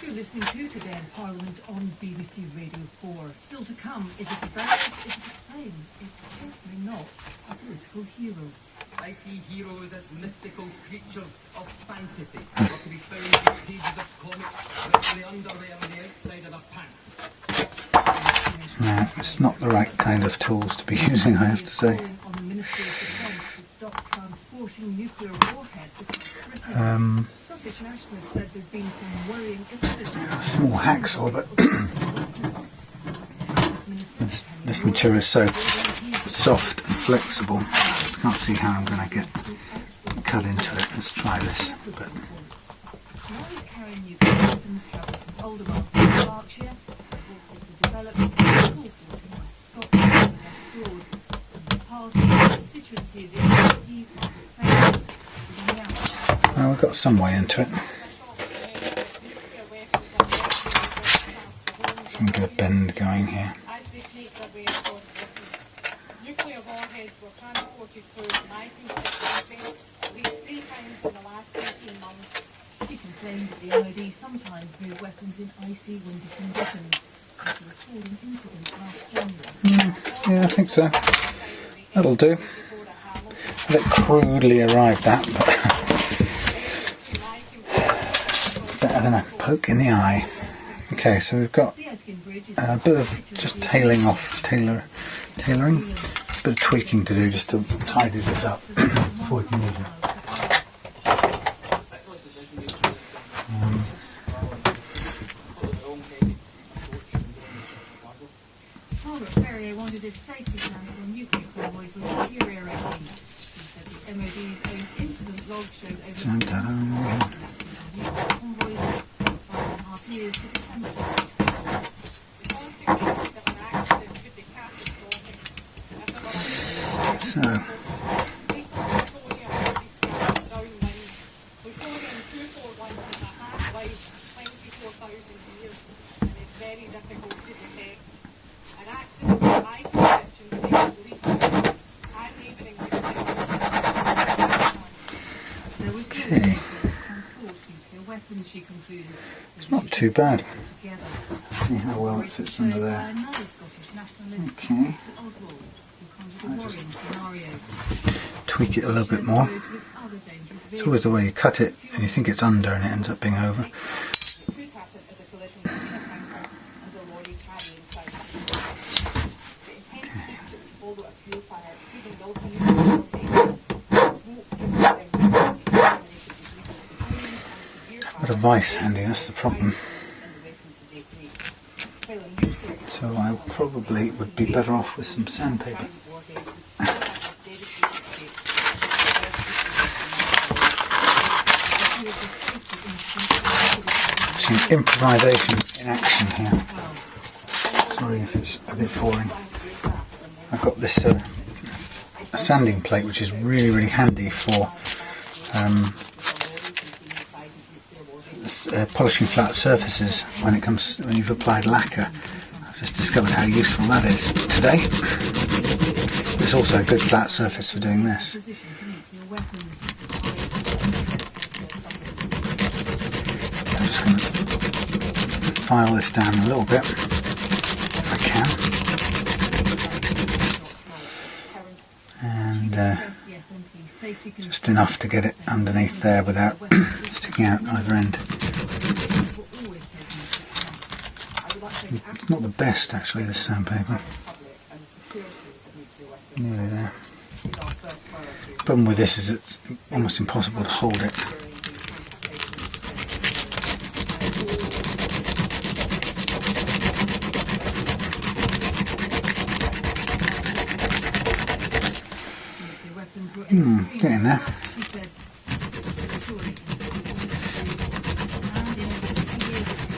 You're listening to Today in Parliament on BBC Radio 4. Still to come, is it a bird? Is it a plane? It's certainly not a political hero. I see heroes as mystical creatures of fantasy, not to be found in pages of comics with the underwear on the outside of their pants. No, it's not the right kind of tools to be using, I have to say. On the Ministry of Defence to stop transporting nuclear warheads across Britain. Scottish nationalists said there'd been some worrying incidents. Small hacksaw, but this material is so soft and flexible. I can't see how I'm going to get cut into it. Let's try this. But constituency some way into it. Some good bend going here. Nuclear warheads were transported through my constituency at least 3 times in the last 18 months. He complained that the MOD sometimes move weapons in icy, windy conditions. After recording incidents last January. Yeah, I think so. That'll do. A bit crudely arrived at, but better than a poke in the eye. Okay, so we've got a bit of just tailoring, a bit of tweaking to do just to tidy this up before we can use it. Wanted a safety standard on nuclear convoys with deteriorating. He said the MOD's own incident log showed over convoys 5.5 years to the country. So, it's not too bad. Let's see how well it fits under there. Okay. I just tweak it a little bit more. It's always the way you cut it and you think it's under and it ends up being over. Got a vice handy, that's the problem. So I probably would be better off with some sandpaper. Some improvisation in action here. Sorry if it's a bit boring. I've got this a sanding plate which is really handy for polishing flat surfaces when you've applied lacquer. I've just discovered how useful that is today. It's also a good flat surface for doing this. I'm just going to file this down a little bit if I can. And just enough to get it underneath there without sticking out either end. It's not the best actually, this sandpaper. Nearly there. The problem with this is it's almost impossible to hold it. Getting there.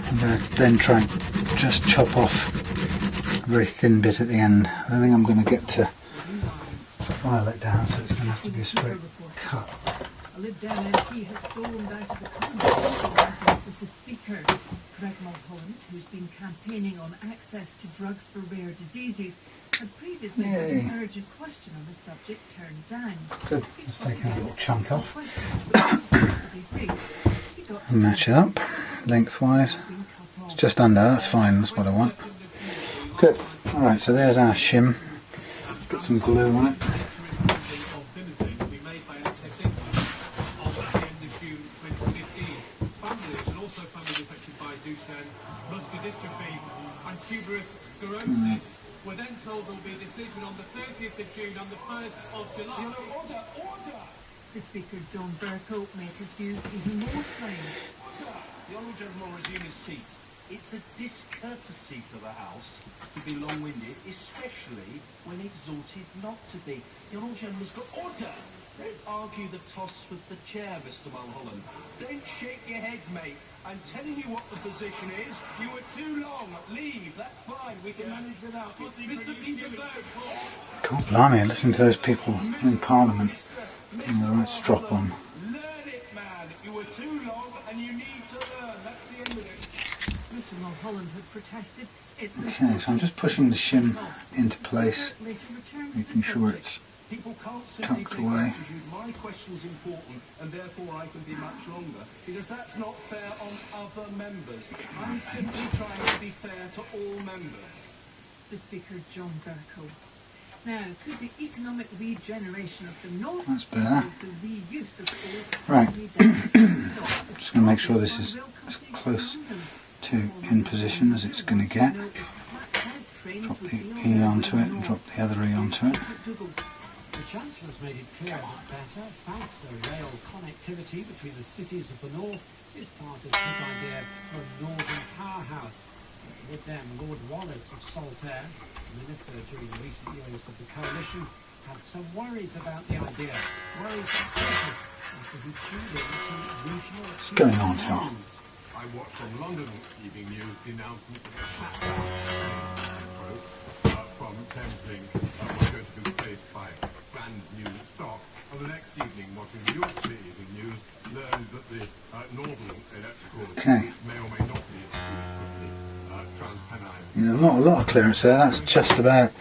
I'm going to then try and just chop off a very thin bit at the end. I don't think I'm going to get to file it down, so it's going to have to be a straight cut. A Lib-Dem MP has stormed out of the Commons with the Speaker. Greg Mulholland, who's been campaigning on access to drugs for rare diseases, had previously had an urgent question on the subject turned down. Good, let's take a little chunk off. Match it up lengthwise. It's just under, that's fine, that's what I want. Good, alright, so there's our shim. Put some glue on it. We're then told there will be a decision on the 30th of June and the 1st of July. Order! The Speaker, John Bercow, made his views even more plain. The Honourable Gentleman will resume his seat. It's a discourtesy for the House to be long-winded, especially when exhorted not to be. The Honourable Gentleman's got order! Don't argue the toss with the chair, Mr. Mulholland. Don't shake your head, mate. I'm telling you what the position is. You were too long. Leave. That's fine. We can manage without you. Mr. Peterberg. God blimey, listen to those people in Parliament getting the right strop on. Learn it, man. You were too Mulholland had protested its Okay, so I'm just pushing the shim into place, making sure it's People can't simply tucked take away. attitude, my question's important and therefore I can be much longer, because that's not fair on other members. I'm simply trying to be fair to all members. The Speaker, John Bercow. Now, could the economic regeneration of the North That's better. the reuse of all Right. stock? Just going to make sure this is as close to in position as it's going to get. Drop the E onto it and drop the other E onto it. The Chancellor's made it clear that better, faster rail connectivity between the cities of the North is part of his idea for a northern powerhouse. With them, Lord Wallace of Saltaire, Minister during the recent years of the Coalition, had some worries about the idea. Worries that surfaced after he tuned in to regional... What's going on here? I watched on London Evening News the announcement of the shutdown from Thameslink was going to be replaced by brand new stock. And the next evening, watching the Yorkshire Evening News, learned that the Northern Electrical may or may not be introduced with the Transpennine. Yeah, not a lot of clearance there, that's just about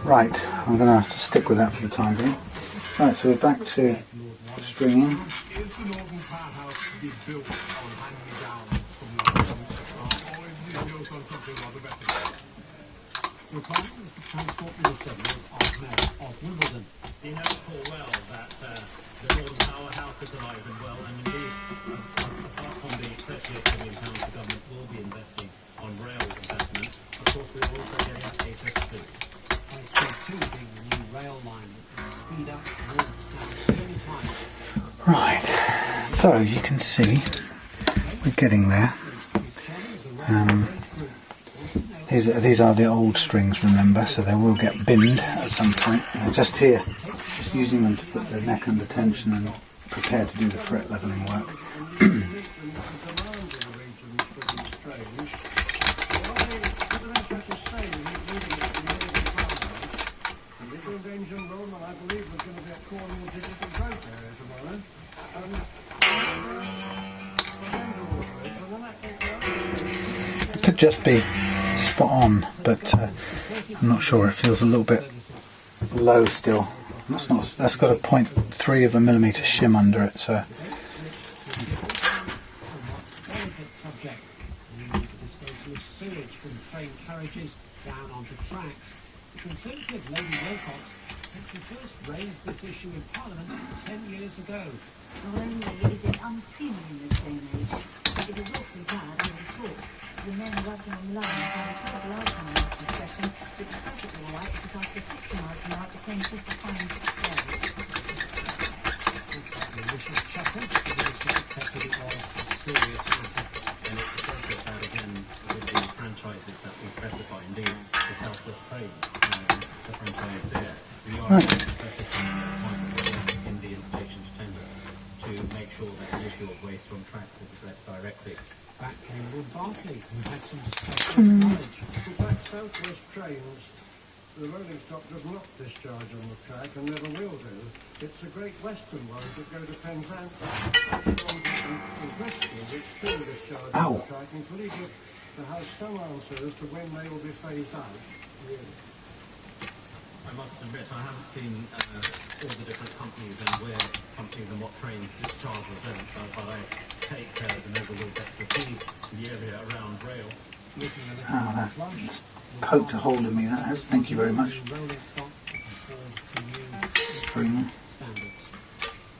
right. I'm going to have to stick with that for the time being. Right, so we're back to stringing. Is the Northern Powerhouse to be built on hand-me-downs from London, or is it built on something rather better? Your client is the Transport Minister, Lord Ahmed of Wimbledon. He knows full well that the Northern Powerhouse is alive and well, and indeed, apart from the £38 million the government will be investing on rail investment, of course we're also getting HS2. HS2 being the new rail line that will speed up north-south journey times. Right, so you can see we're getting there. These are the old strings, remember, so they will get binned at some point. They're just here, just using them to put the neck under tension and prepare to do the fret levelling work. It could just be spot on, but I'm not sure. It feels a little bit low still. That's got a 0.3 of a millimetre shim under it, so Subject and the disposal of sewage from train carriages down onto tracks. The Conservative Lady Wilcox actually first raised this issue in Parliament 10 years ago. Not only is it unseemly in this day and age, but it is awfully bad in the thought. The men working on the line had a terrible outcome in this discussion, which was perfectly alright because after 60 miles an hour it became just a fine square. The initial chuckle, the minister accepted it was a serious matter. And it's appropriate that again with the franchises that we specify, indeed the Southwest Train, the franchise there. We are specifying in the invitation to tender to make sure that the issue of waste from tracks is addressed directly. Back came Lord Berkeley, who had some special knowledge. In fact, Southwest trains, the rolling stock does not discharge on the track and never will do. It's the Great Western ones that go to Penzance and Bristol which still discharge on the track, and please look to have some answer as to when they will be phased out. Really. I must admit I haven't seen all the different companies and where companies and what trains discharge or don't, but I take the Noble expertise in the area around rail. that's poked a hole in me, that has. Thank you very much. String.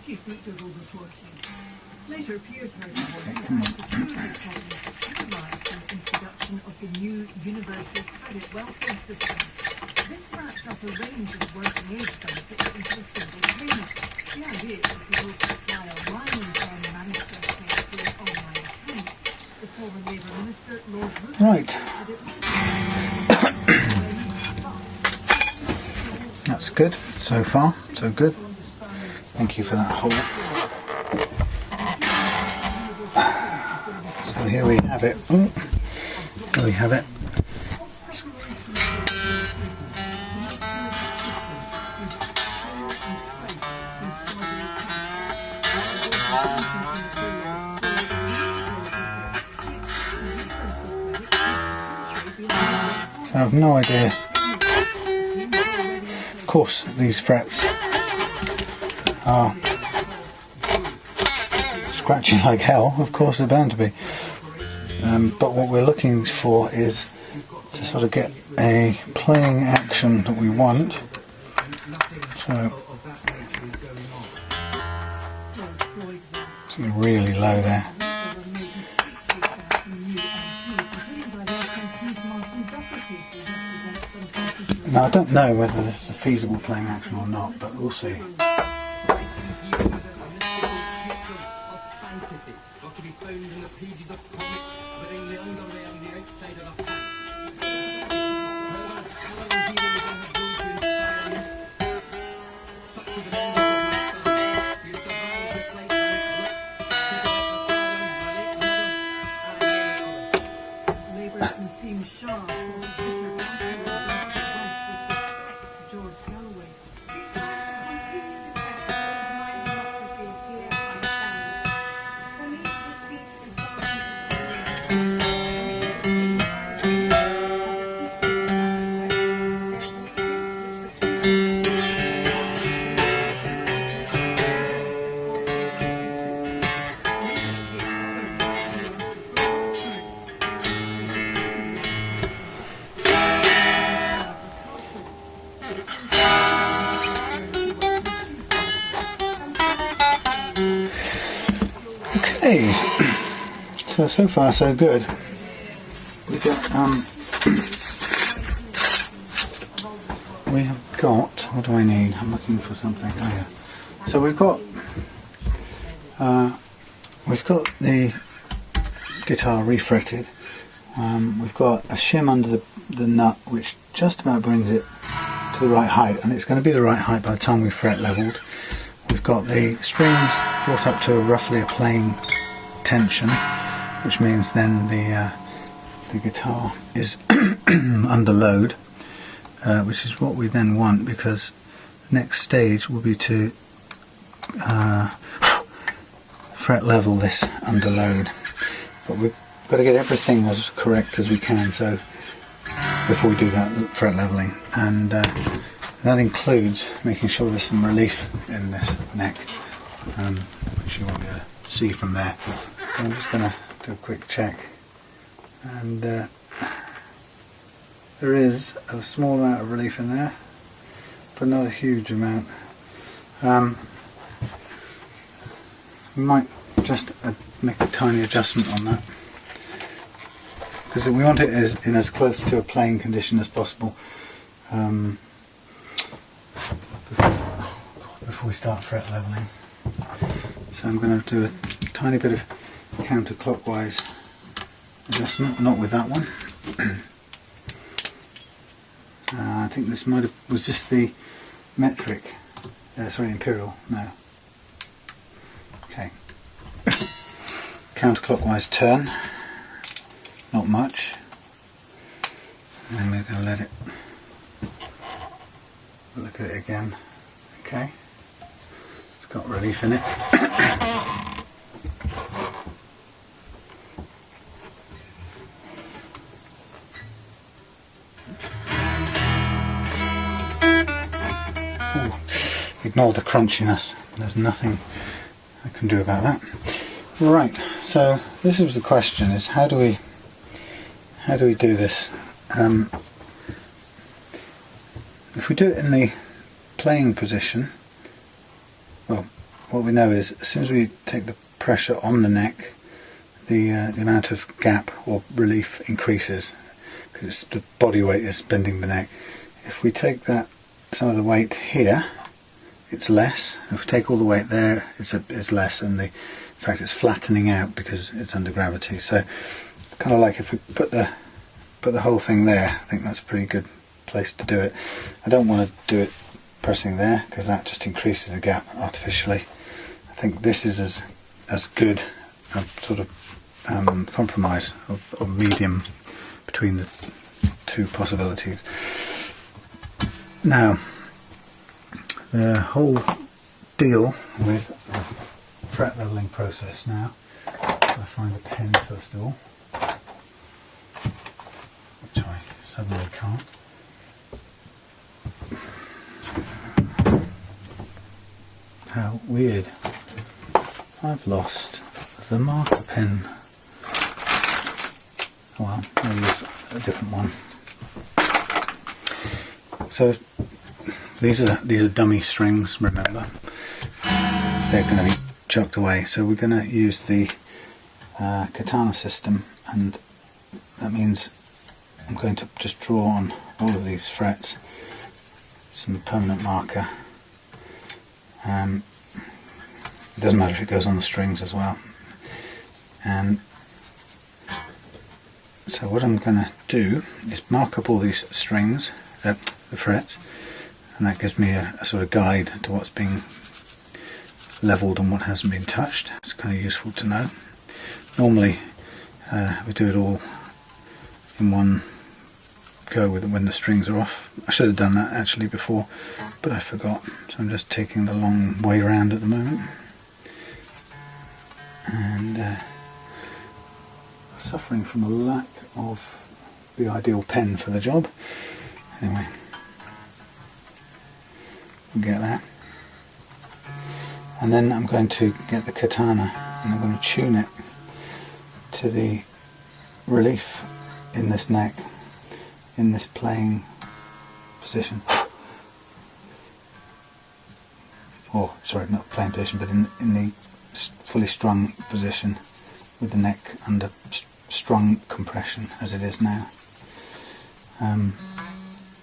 Chief McDougall reporting. Later, Piers heard the security cabinet the introduction of the new Universal Credit Welfare System. This wraps up a range of working age benefits into a single payment. The idea is that people can apply online and then manage their pay through an online account. The former Labour Minister, Lord Ruth, Right. said it was That's good. So far, so good. Thank you for that hole. So here we have it. Ooh. Here we have it. So I have no idea. Of course these frets are scratching like hell, of course they're bound to be. But what we're looking for is to sort of get a playing action that we want. So something really low there. Now I don't know whether this is a feasible playing action or not, but we'll see. Okay, so far so good. We have got, what do I need? I'm looking for something. Oh yeah. So we've got the guitar refretted. We've got a shim under the nut which just about brings it to the right height, and it's going to be the right height by the time we fret leveled. We've got the strings brought up to roughly a playing tension, which means then the guitar is under load, which is what we then want, because the next stage will be to fret level this under load. But we've got to get everything as correct as we can, so before we do that fret leveling, and that includes making sure there's some relief in this neck, which you won't be able to see from there. So I'm just going to do a quick check, and there is a small amount of relief in there, but not a huge amount. We might just make a tiny adjustment on that, because we want it in as close to a playing condition as possible before we start fret leveling. So I'm going to do a tiny bit of counterclockwise adjustment, not with that one. I think this might have, was this the metric? Sorry, imperial. No. Okay. Counterclockwise turn. Not much. And then we're going to let it look at it again. Okay. It's got relief in it. Ignore the crunchiness, there's nothing I can do about that. Right, so this was the question, is how do we do this? If we do it in the playing position, well, what we know is as soon as we take the pressure on the neck, the amount of gap or relief increases, because the body weight is bending the neck. If we take some of the weight here, it's less. If we take all the weight there, it's less, and in fact it's flattening out because it's under gravity. So kind of like if we put the whole thing there, I think that's a pretty good place to do it. I don't want to do it pressing there, because that just increases the gap artificially. I think this is as good a sort of compromise or medium between the two possibilities. Now, the whole deal with the fret leveling process now, I find a pen first of all, which I suddenly can't. How weird. I've lost the marker pen. Oh well, I'll use a different one. So these are dummy strings, remember. They're going to be chucked away. So we're going to use the katana system, and that means I'm going to just draw on all of these frets some permanent marker. It doesn't matter if it goes on the strings as well. And so what I'm going to do is mark up all these strings, the frets, and that gives me a sort of guide to what's being levelled and what hasn't been touched. It's kind of useful to know. Normally we do it all in one go when the strings are off. I should have done that actually before, but I forgot, so I'm just taking the long way around at the moment, and suffering from a lack of the ideal pen for the job. Anyway, we'll get there. And then I'm going to get the katana and I'm going to tune it to the relief in this neck, in this playing position. Or sorry, not playing position, but in the fully strung position with the neck under strung compression as it is now. And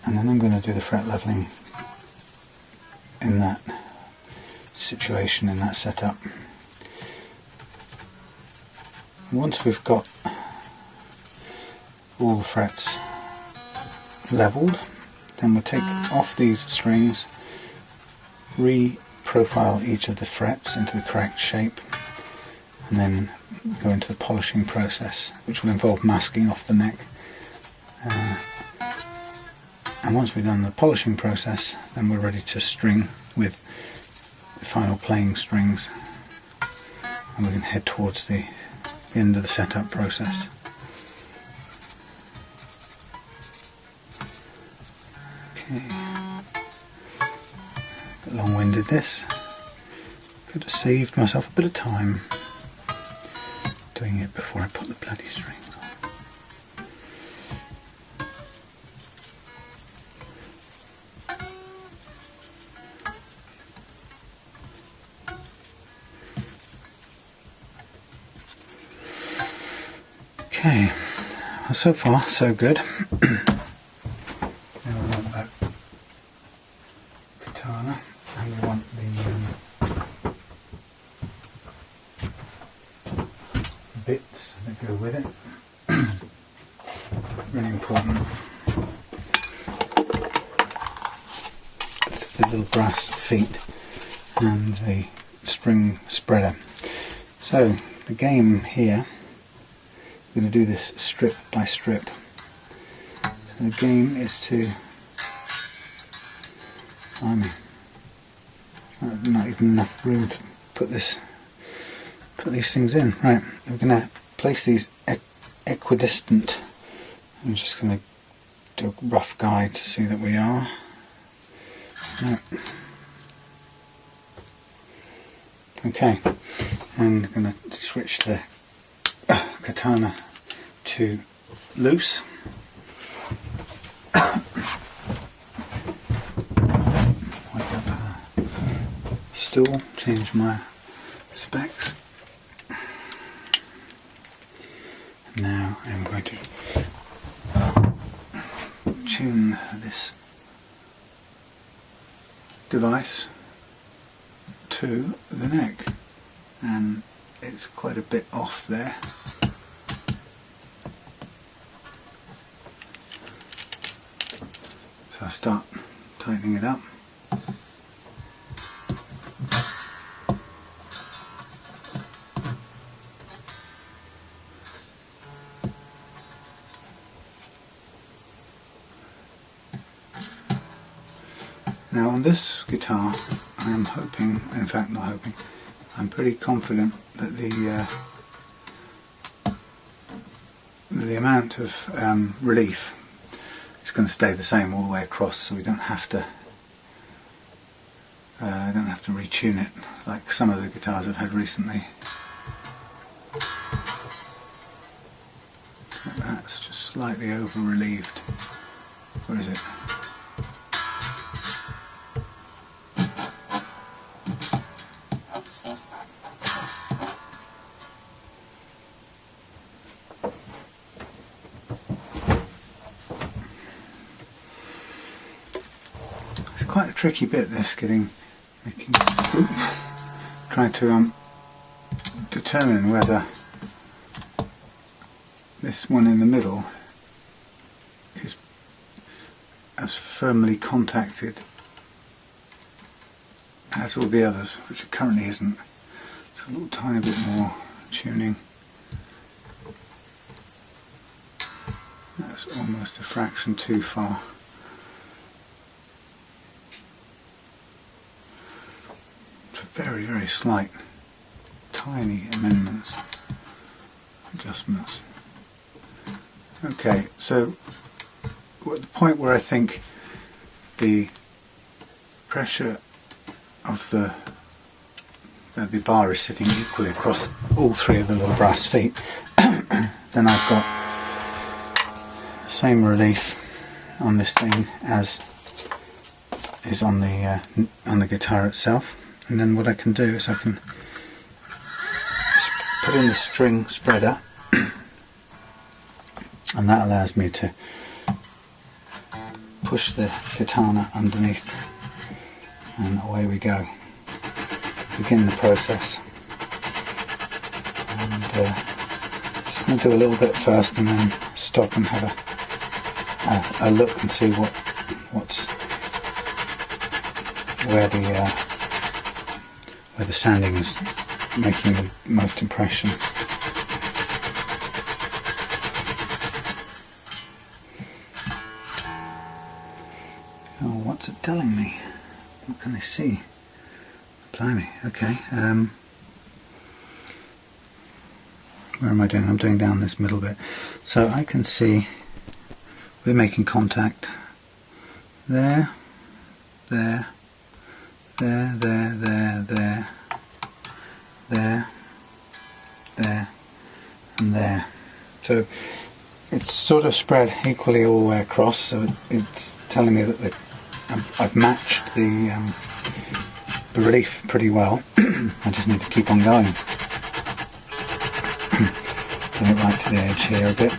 then I'm going to do the fret leveling in that situation, in that setup. Once we've got all the frets leveled, then we'll take off these strings, re-profile each of the frets into the correct shape, and then go into the polishing process, which will involve masking off the neck. And once we've done the polishing process, then we're ready to string with the final playing strings, and we can head towards the end of the setup process. Okay, a bit long-winded this. Could have saved myself a bit of time doing it before I put the bloody strings on. Okay, well, so far so good. Now we want that katana, and we want the bits that go with it. Really important. It's the little brass feet and the spring spreader. So the game here, we're going to do this strip by strip. So the game is to, there's not even enough room to put these things in. Right, we're going to place these equidistant. I'm just going to do a rough guide to see that we are. Right. Okay, and I'm going to switch the katana to loose. Wipe up the stool, change my specs. Now I'm going to tune this device to the neck, and it's quite a bit off there. So I start tightening it up. Now on this guitar I am hoping, in fact not hoping, I'm pretty confident that the amount of relief it's going to stay the same all the way across, so we don't have to retune it like some of the guitars I've had recently. Like that, it's just slightly over relieved. Where is it? It's quite a tricky bit, this, trying to determine whether this one in the middle is as firmly contacted as all the others, which it currently isn't. It's a little tiny bit more tuning. That's almost a fraction too far. Very, very slight, tiny amendments, adjustments. Okay, so at the point where I think the pressure of the bar is sitting equally across all three of the little brass feet, then I've got the same relief on this thing as is on the guitar itself. And then what I can do is I can put in the string spreader, and that allows me to push the katana underneath, and away we go. Begin the process. And just going to do a little bit first, and then stop and have a look and see what's where the sanding is making the most impression. Oh, what's it telling me? What can I see? Blimey, okay. Where am I doing? I'm doing down this middle bit. So I can see we're making contact there, there, there, there, there, there, there, there, and there. So it's sort of spread equally all the way across, so it's telling me that I've matched the relief pretty well. I just need to keep on going. Bring it right to the edge here a bit.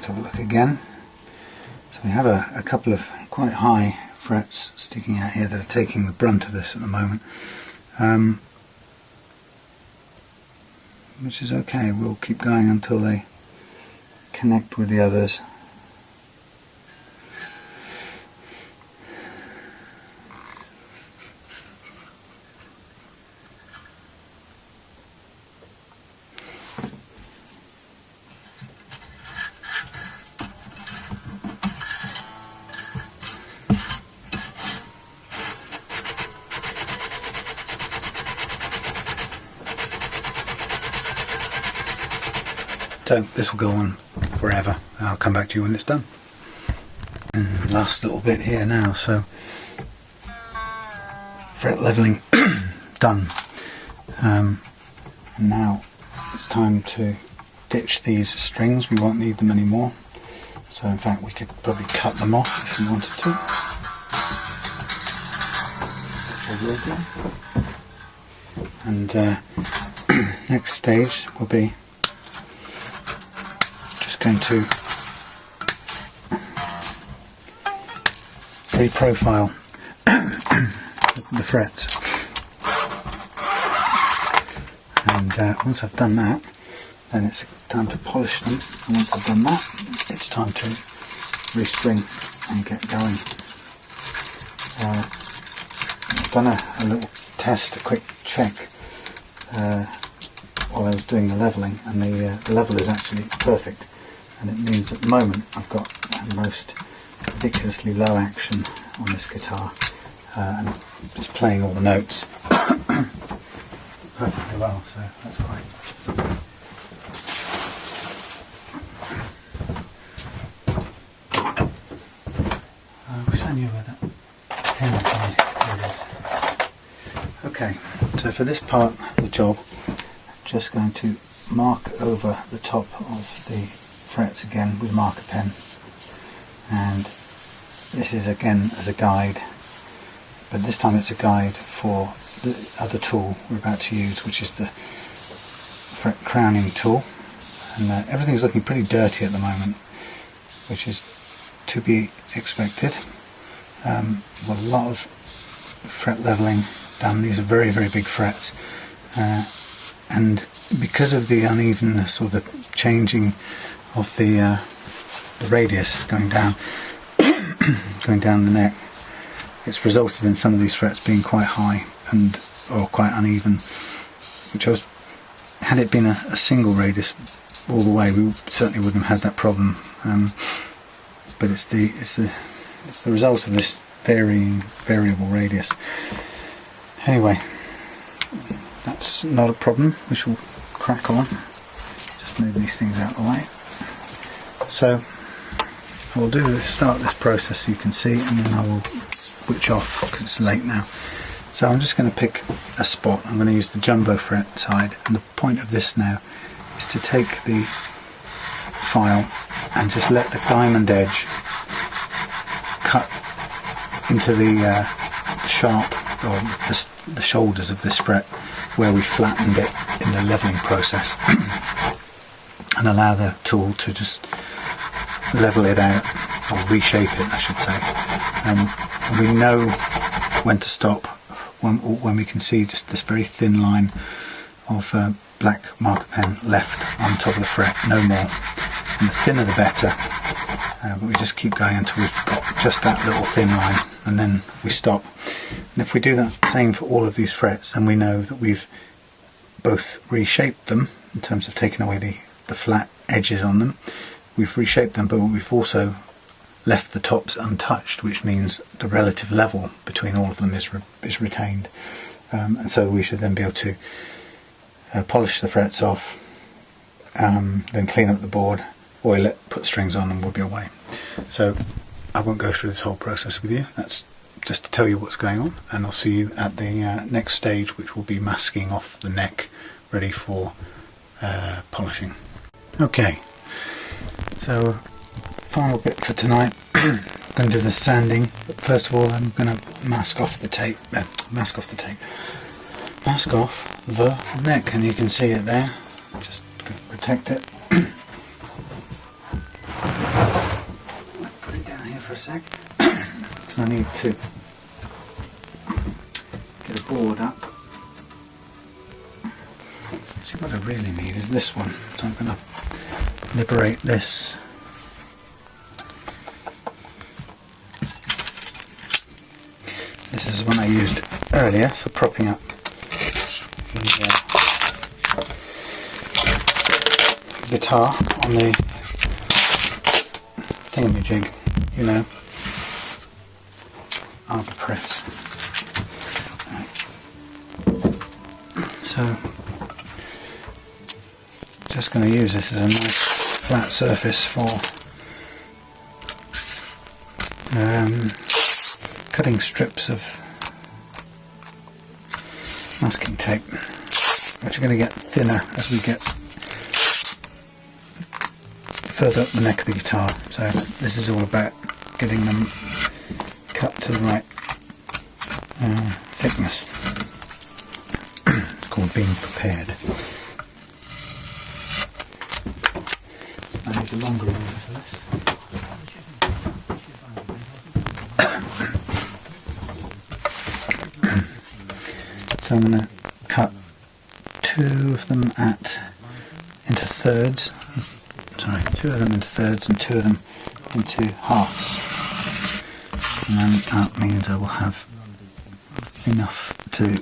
Have a look again. So we have a couple of quite high frets sticking out here that are taking the brunt of this at the moment, which is okay. We'll keep going until they connect with the others. So this will go on forever. I'll come back to you when it's done. And last little bit here now, so fret leveling done. And now it's time to ditch these strings. We won't need them anymore. So in fact we could probably cut them off if we wanted to. And next stage will be going to pre-profile the frets. And once I've done that, then it's time to polish them. And once I've done that, it's time to restring and get going. I've done a little test, a quick check while I was doing the levelling, and the level is actually perfect, and it means at the moment I've got the most ridiculously low action on this guitar, and it's playing all the notes perfectly well, so that's great. I wish I knew where that pen is. There it is. Okay, so for this part of the job, I'm just going to mark over the top of the frets again with a marker pen, and this is again as a guide, but this time it's a guide for the other tool we're about to use, which is the fret crowning tool. And everything's looking pretty dirty at the moment, which is to be expected. Got a lot of fret levelling done. These are very, very big frets, and because of the unevenness or the changing of the radius going down the neck, it's resulted in some of these frets being quite high or quite uneven, which had it been a single radius all the way, we certainly wouldn't have had that problem, but it's the result of this variable radius. Anyway, that's not a problem. We shall crack on. Just move these things out of the way. So I will start this process so you can see, and then I will switch off because it's late now. So I'm just going to pick a spot. I'm going to use the jumbo fret side, and the point of this now is to take the file and just let the diamond edge cut into the sharp, or the shoulders of this fret where we flattened it in the levelling process, and allow the tool to just level it out, or reshape it I should say. And we know when to stop when we can see just this very thin line of black marker pen left on top of the fret, no more. And the thinner the better, but we just keep going until we've got just that little thin line, and then we stop. And if we do that same for all of these frets, then we know that we've both reshaped them in terms of taking away the flat edges on them. We've reshaped them, but we've also left the tops untouched, which means the relative level between all of them is retained. And so we should then be able to polish the frets off, then clean up the board, oil it, put strings on, and we'll be away. So I won't go through this whole process with you. That's just to tell you what's going on, and I'll see you at the next stage, which will be masking off the neck, ready for polishing. Okay, so final bit for tonight. I'm going to do the sanding, but first of all I'm going to mask off the neck, and you can see it there. Just going to protect it. Put it down here for a sec, because I need to get a board up. Actually, what I really need is this one, so I'm going to liberate this. This is one I used earlier for propping up the guitar on the thingamajig, you know, arbor press. Right. So, just going to use this as a nice flat surface for cutting strips of masking tape, which are going to get thinner as we get further up the neck of the guitar. So this is all about getting them cut to the right thickness. It's called being prepared. I need a longer ruler for this. So I'm going to cut 2 two of them into thirds. Sorry, two of them into thirds and two of them into halves. And then that means I will have enough to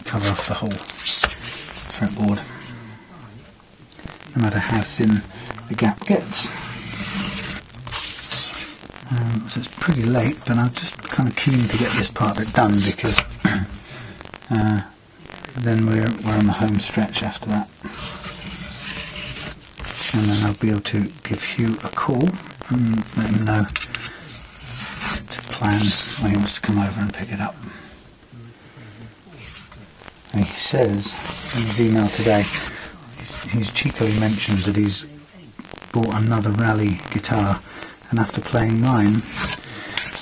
cover off the whole fretboard, no matter how thin the gap gets. So it's pretty late, but I'm just kind of keen to get this part of it done, because then we're on the home stretch after that. And then I'll be able to give Hugh a call and let him know to plan when he wants to come over and pick it up. And he says in his email today, he's cheekily mentioned that he's bought another rally guitar, and after playing mine,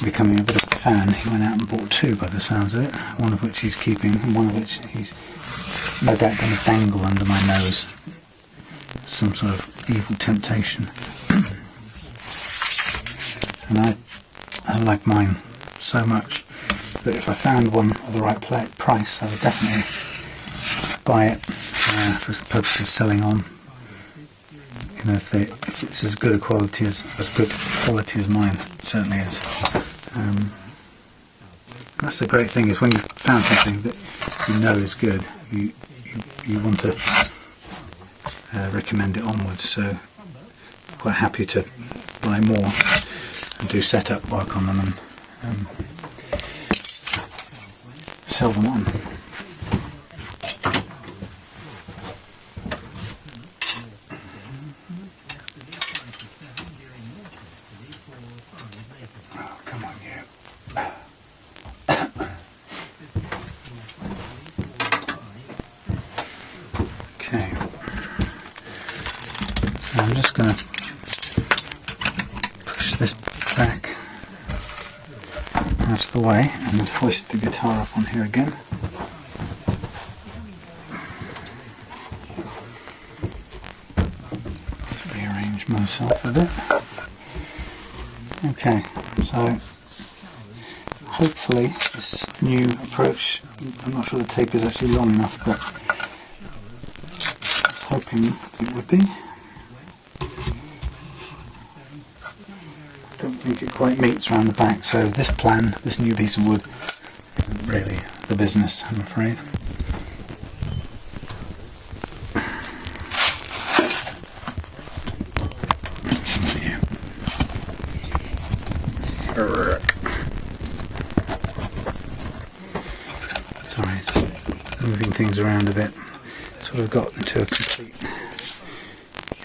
becoming a bit of a fan, he went out and bought two by the sounds of it, one of which he's keeping and one of which he's no doubt going to dangle under my nose. Some sort of evil temptation. And I like mine so much that if I found one at the right price, I would definitely buy it for the purpose of selling on. You know, if it's as good a quality as mine, it certainly is. That's the great thing, is when you've found something that you know is good, you want to recommend it onwards. So quite happy to buy more and do setup work on them and sell them on. Oh, come on, you. Okay. So I'm just going to push this back out of the way and then hoist the guitar up on here again. Let's rearrange myself a bit. Okay, so hopefully this new approach, I'm not sure the tape is actually long enough, but I'm hoping it would be. I don't think it quite meets around the back, so this plan, this new piece of wood, isn't really the business, I'm afraid. Sorry, just moving things around a bit. Sort of got into a complete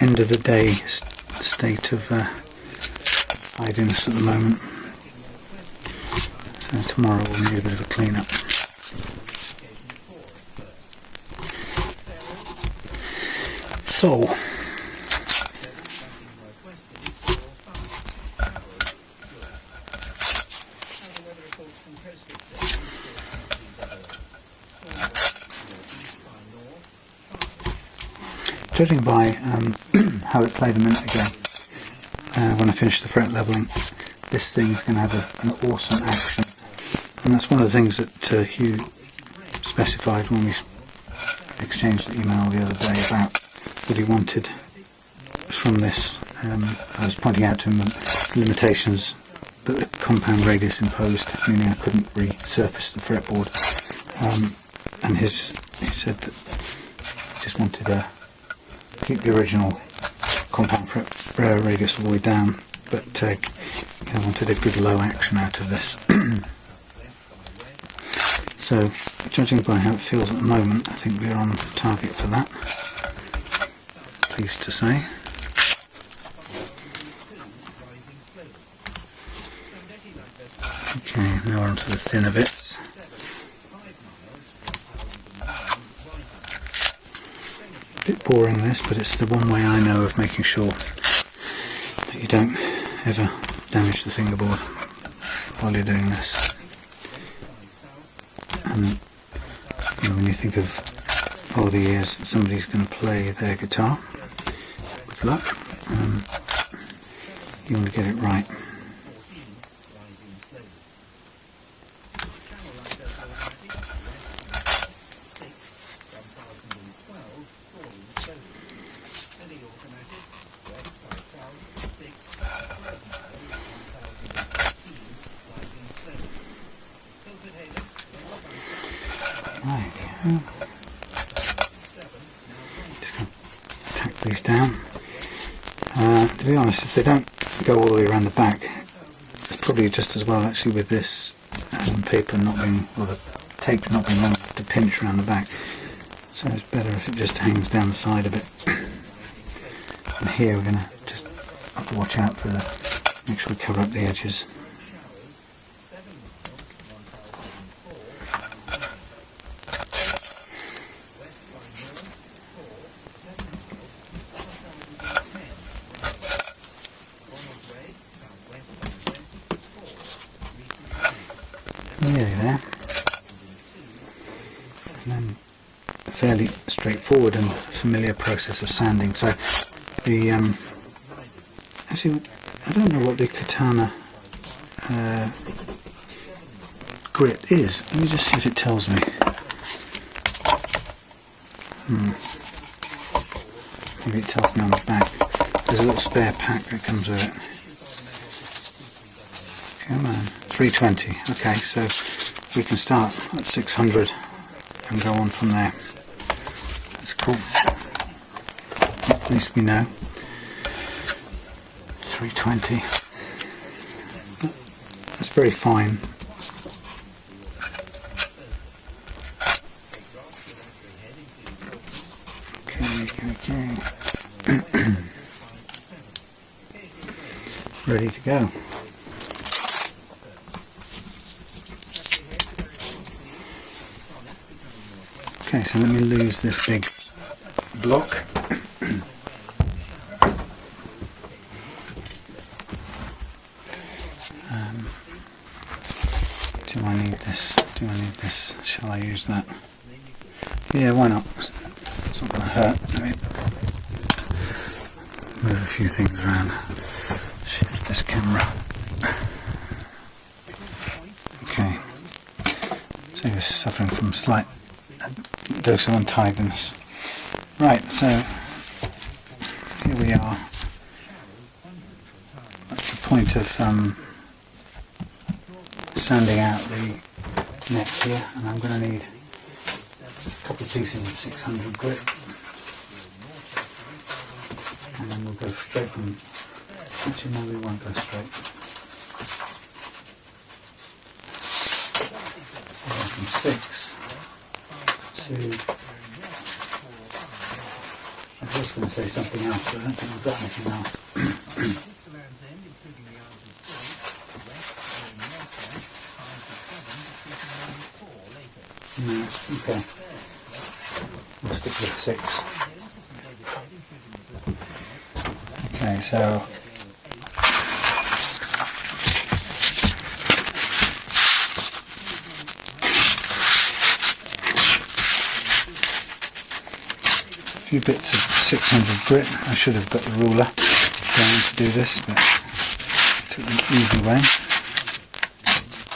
end of the day state of idleness at the moment. So tomorrow we'll need a bit of a clean up. So judging by how it played a minute ago, when I finished the fret leveling, this thing's going to have an awesome action. And that's one of the things that Hugh specified when we exchanged the email the other day about what he wanted from this. I was pointing out to him the limitations that the compound radius imposed, meaning I couldn't resurface the fretboard. And he said that he just wanted to keep the original compound fret radius all the way down, but I wanted a good low action out of this. So, judging by how it feels at the moment, I think we're on target for that. Pleased to say. Okay, now we're onto the thinner bits. A bit boring this, but it's the one way I know of making sure that you don't ever damage the fingerboard while you're doing this. And when you think of all the years that somebody's going to play their guitar, with luck, you want to get it right. Right, just going to tack these down. To be honest, if they don't go all the way around the back, it's probably just as well actually with this paper not being, or the tape not being long enough to pinch around the back. So it's better if it just hangs down the side a bit. And here we're going to just have to watch out for the, make sure we cover up the edges. Nearly there. And then a fairly straightforward and familiar process of sanding. So the actually I don't know what the katana grit is. Let me just see if it tells me. Maybe it tells me on the back. There's a little spare pack that comes with it. Come on, 320. Okay, so we can start at 600 and go on from there. That's cool. At least we know. 320. That's very fine. Okay. Ready to go. Okay, so let me lose this big block. Do I need this? Do I need this? Shall I use that? Yeah, why not? It's not going to hurt. Let me move a few things around. Shift this camera. Okay. So you're suffering from slight dose of untidiness. Right, so here we are. That's the point of sanding out the neck here, and I'm going to need a couple of pieces of 600 grit, and then we'll go straight from, actually no, we won't go straight. From 6 to, I was just going to say something else, but I don't think we've got anything else. No, okay. We'll stick with 6. Okay, so a few bits of 600 grit. I should have got the ruler down to do this, but took the easy way.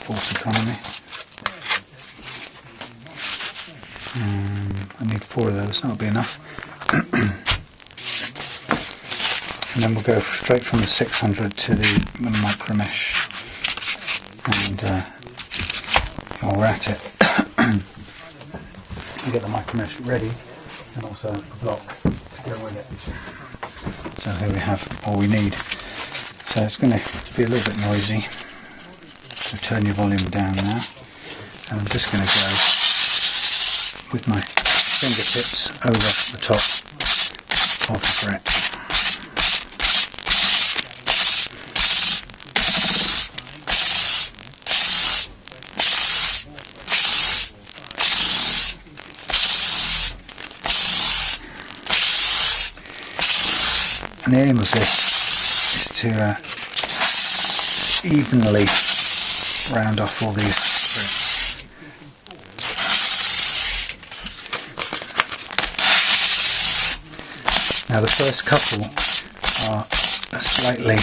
Force economy. I need 4 of those, that'll be enough. And then we'll go straight from the 600 to the micro mesh. And while we're at it, we'll get the micro mesh ready, and also a block to go with it. So here we have all we need. So it's going to be a little bit noisy, so turn your volume down now, and I'm just going to go with my fingertips over the top of the fret. And the aim of this is to evenly round off all these frets. Now the first couple are slightly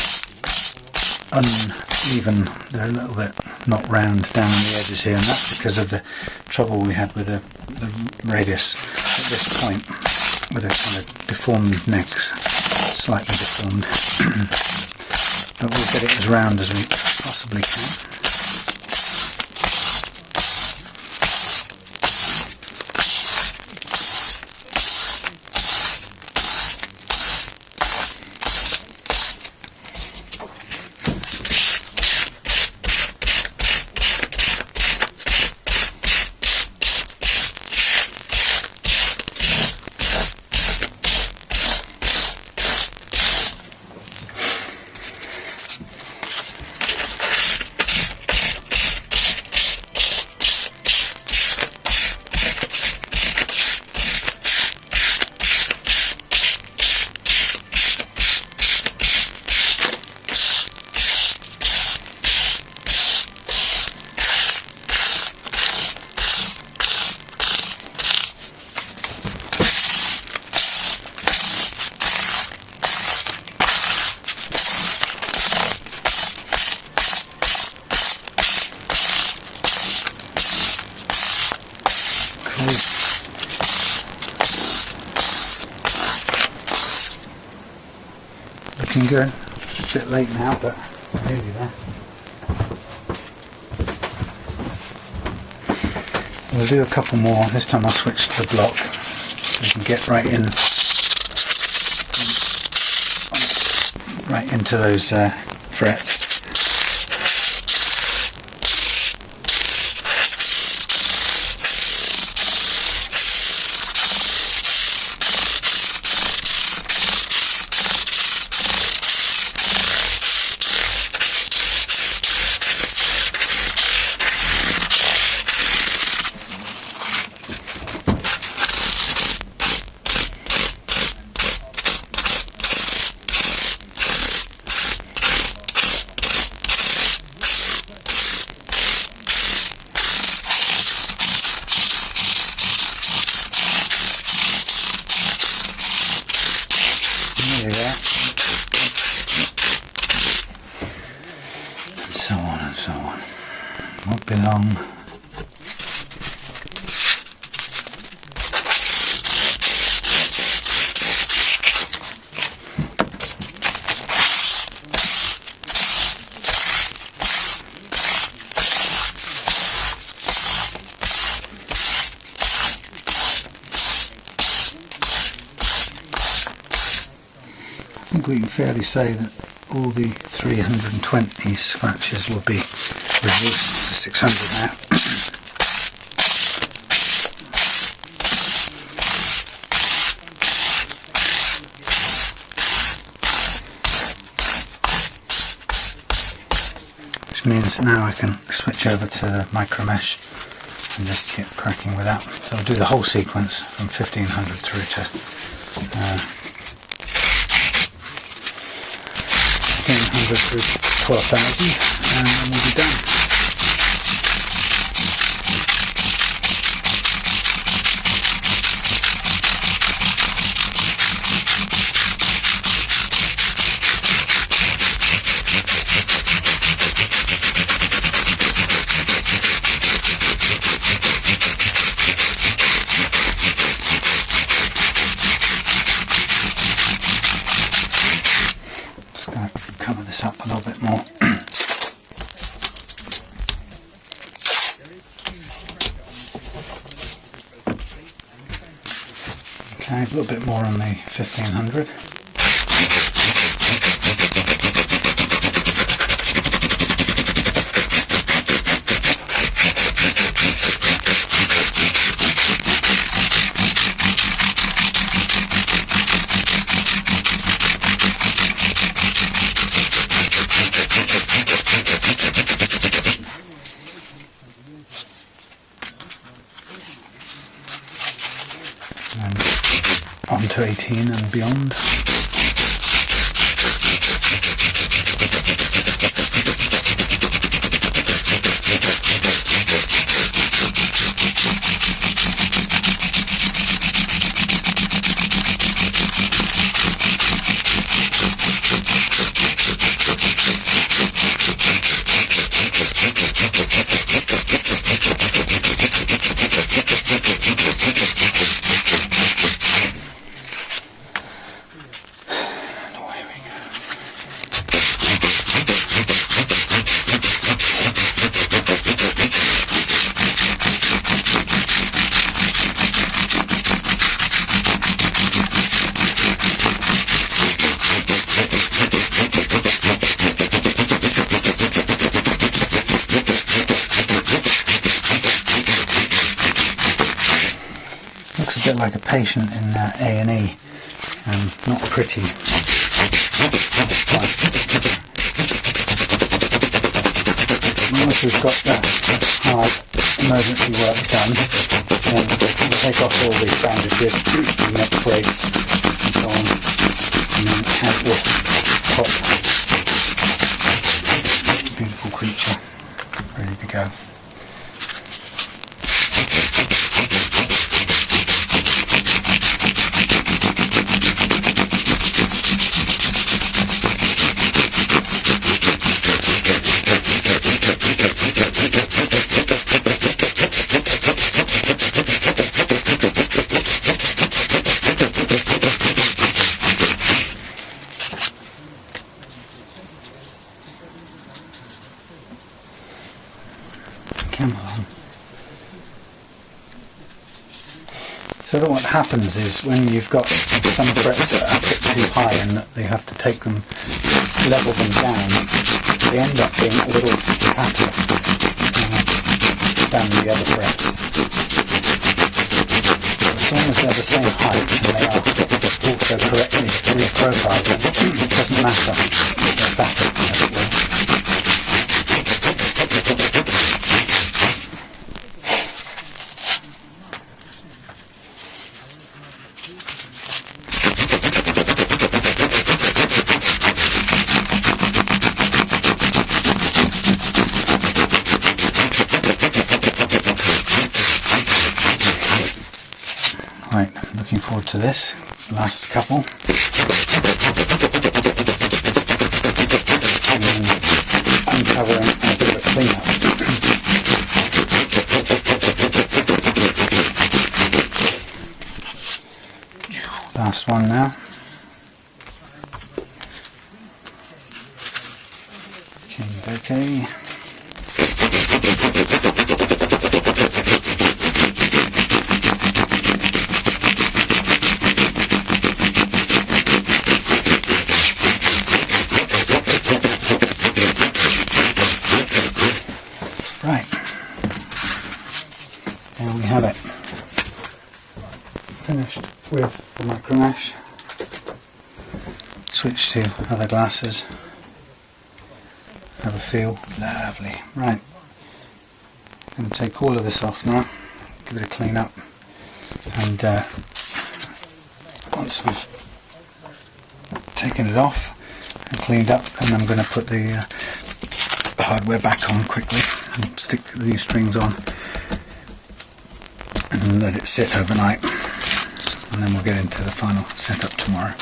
uneven, they're a little bit not round down on the edges here, and that's because of the trouble we had with the radius at this point, with a kind of deformed necks, slightly deformed. But we'll get it as round as we possibly can. Looking good. A bit late now, but nearly there. We'll do a couple more. This time I'll switch to the block so we can get right into those frets. And so on. Won't be long. I think we can fairly say that all the 320 scratches will be reduced to 600 now. Which means now I can switch over to the micro mesh and just get cracking with that. So I'll do the whole sequence from 1500 through to 1500 through 12,000 and then we'll be done. Cover this up a little bit more. Okay, a little bit more on the 1500. On to 18 and beyond. Looks a bit like a patient in A&E, not pretty. Once we've got the hard emergency work done, then we'll take off all these bandages, and make brace and so on, and then have this top beautiful creature ready to go. So that what happens is when you've got some frets that are a bit too high and that they have to take them, level them down, they end up being a little fatter than the other frets. As long as they're the same height and they are also correctly reprofiled, it doesn't matter if they're fatter, as it were. Right, looking forward to this last couple. And then uncovering and a bit of a clean-up. Last one now. Okay. Right, there we have it. Finished with the micro mesh. Switch to other glasses. Have a feel. Lovely. Right, I'm going to take all of this off now. Give it a clean up, and once we've taken it off and cleaned up, and I'm going to put the hardware back on quickly and stick the new strings on and let it sit overnight, and then we'll get into the final setup tomorrow.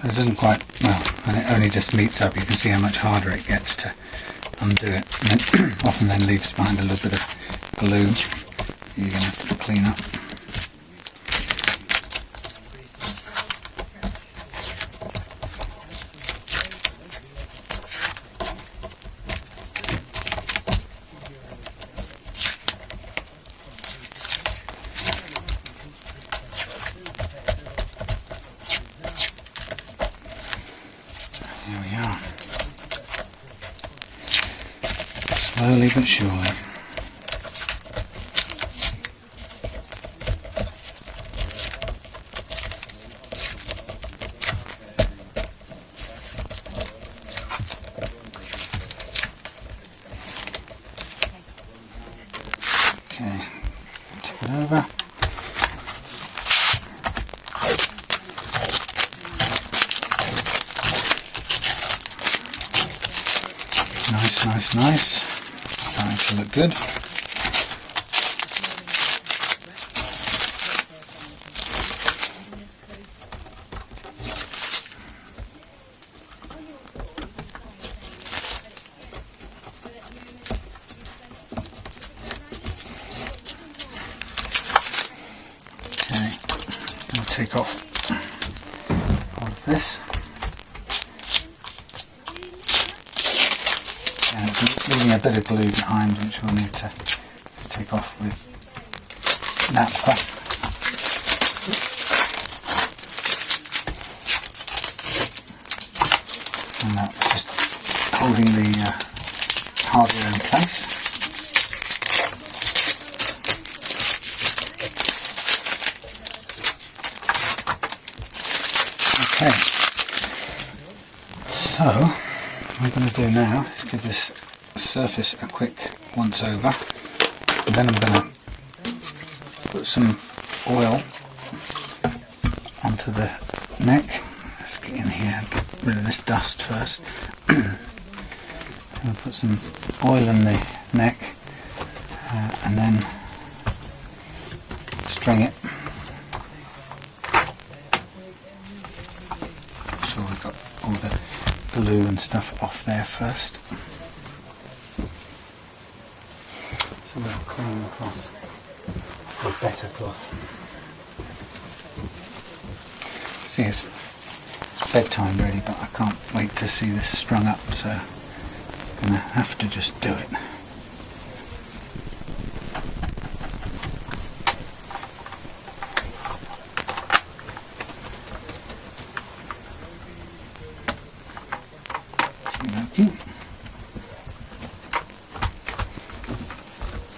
It doesn't quite, well, and it only just meets up. You can see how much harder it gets to undo it, and it often then leaves behind a little bit of glue you're going to have to clean up. There we are. Slowly but surely. Okay, tip it over. Nice. Starting to look good. Okay, I'll take off all of this. And it's leaving a bit of glue behind, which we'll need to take off with naphtha. And that's just holding the hardware in place. Okay, so what I'm going to do now is give this surface a quick once over, and then I'm going to put some oil onto the neck. Let's get in here and get rid of this dust first. I'll put some oil in the neck, and then just string it. Make sure we've got all the glue and stuff off there first. So we'll clean the cloth, or better cloth. See, it's bedtime really, but I can't wait to see this strung up, so I'm going to have to just do it.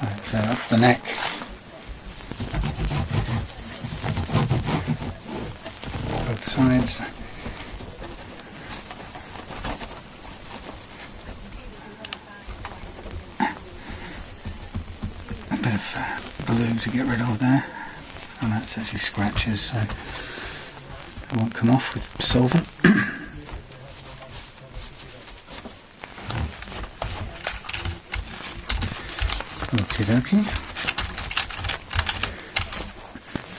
Right, so up the neck. Both sides. A bit of glue to get rid of there. And that's actually scratches, so it won't come off with solvent. Okie dokie.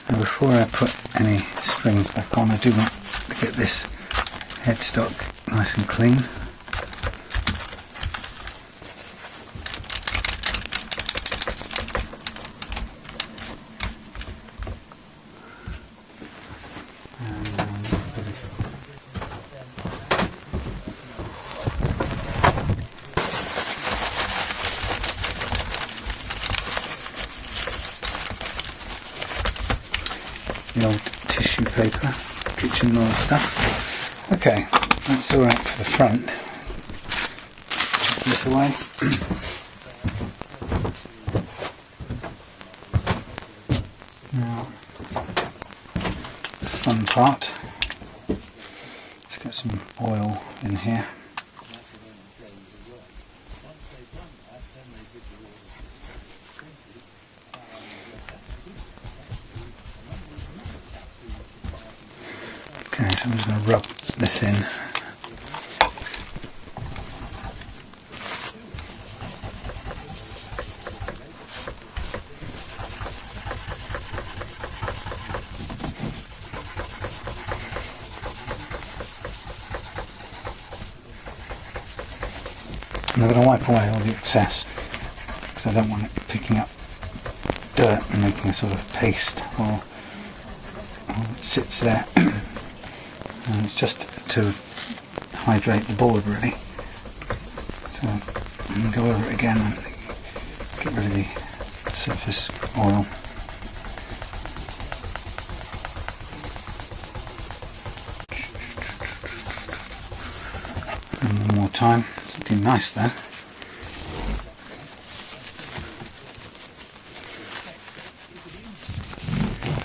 Now before I put any strings back on, I do want to get this headstock nice and clean. The old tissue paper, kitchen roll stuff. Okay, that's alright for the front. Chuck this away. Now, the fun part. Let's get some oil in here. Okay, so I'm just going to rub this in. I'm going to wipe away all the excess because I don't want it picking up dirt and making a sort of paste or it sits there. And it's just to hydrate the board really. So I'm going to go over it again and get rid of the surface oil. And one more time. It's looking nice there.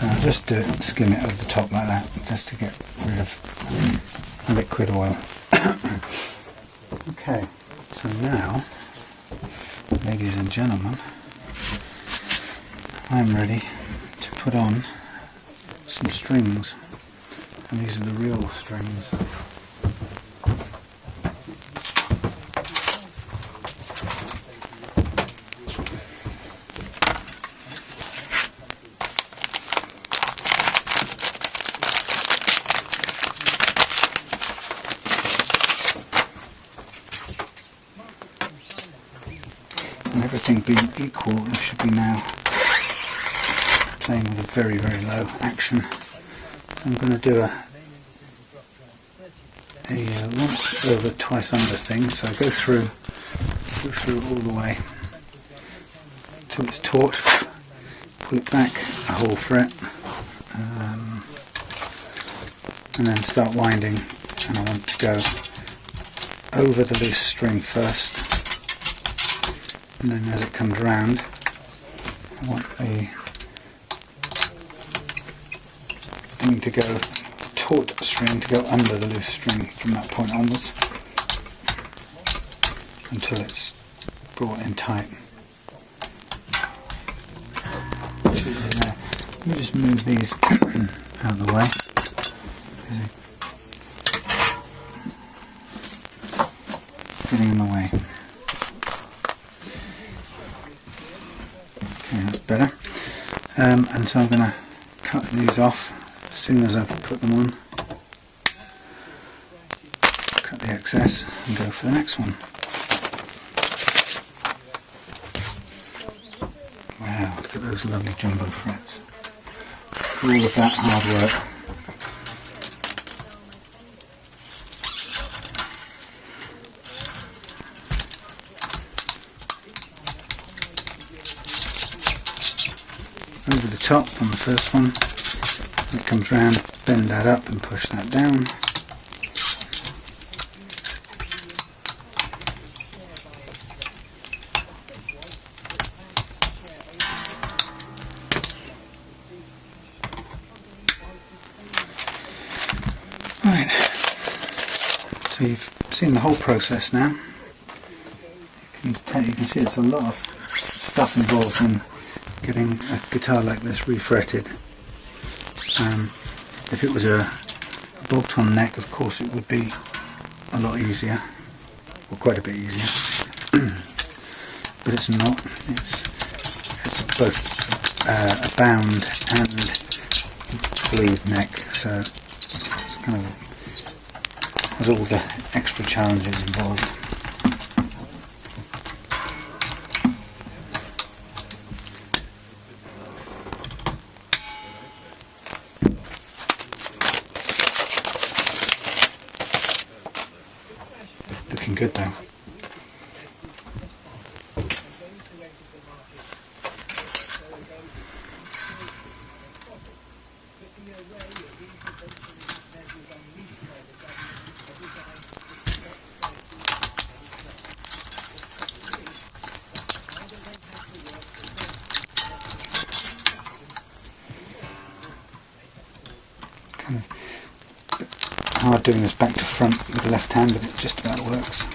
I'll just do it, skim it over the top like that, just to get rid of liquid oil. Okay, so now, ladies and gentlemen, I'm ready to put on some strings, and these are the real strings. And everything being equal, it should be now playing with a very, very low action. I'm going to do a once over, twice under thing. So I go through all the way till it's taut. Pull it back a whole fret, and then start winding. And I want to go over the loose string first. And then as it comes round, I want the thing to go, taut string to go under the loose string from that point onwards until it's brought in tight. Let me just move these out of the way. Getting in the way. Okay, that's better. and so I'm going to cut these off as soon as I've put them on. Cut the excess and go for the next one. Wow, look at those lovely jumbo frets. All of that hard work. Over the top on the first one, and it comes round, bend that up and push that down. Right, so you've seen the whole process now. You can see it's a lot of stuff involved in getting a guitar like this refretted. If it was a bolt-on neck, of course it would be a lot easier, or quite a bit easier, but it's not. It's both a bound and bleed neck, so it's kind of has all the extra challenges involved. Looking good though. Kind of hard doing this back to front with the left hand, but it just about works.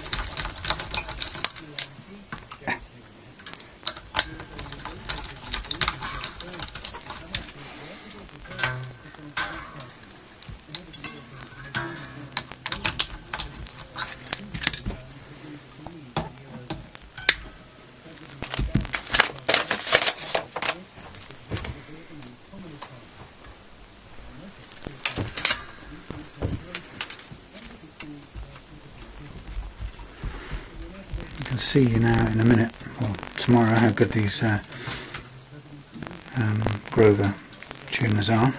I'll see you now in a minute, or tomorrow, how good these Grover tuners are.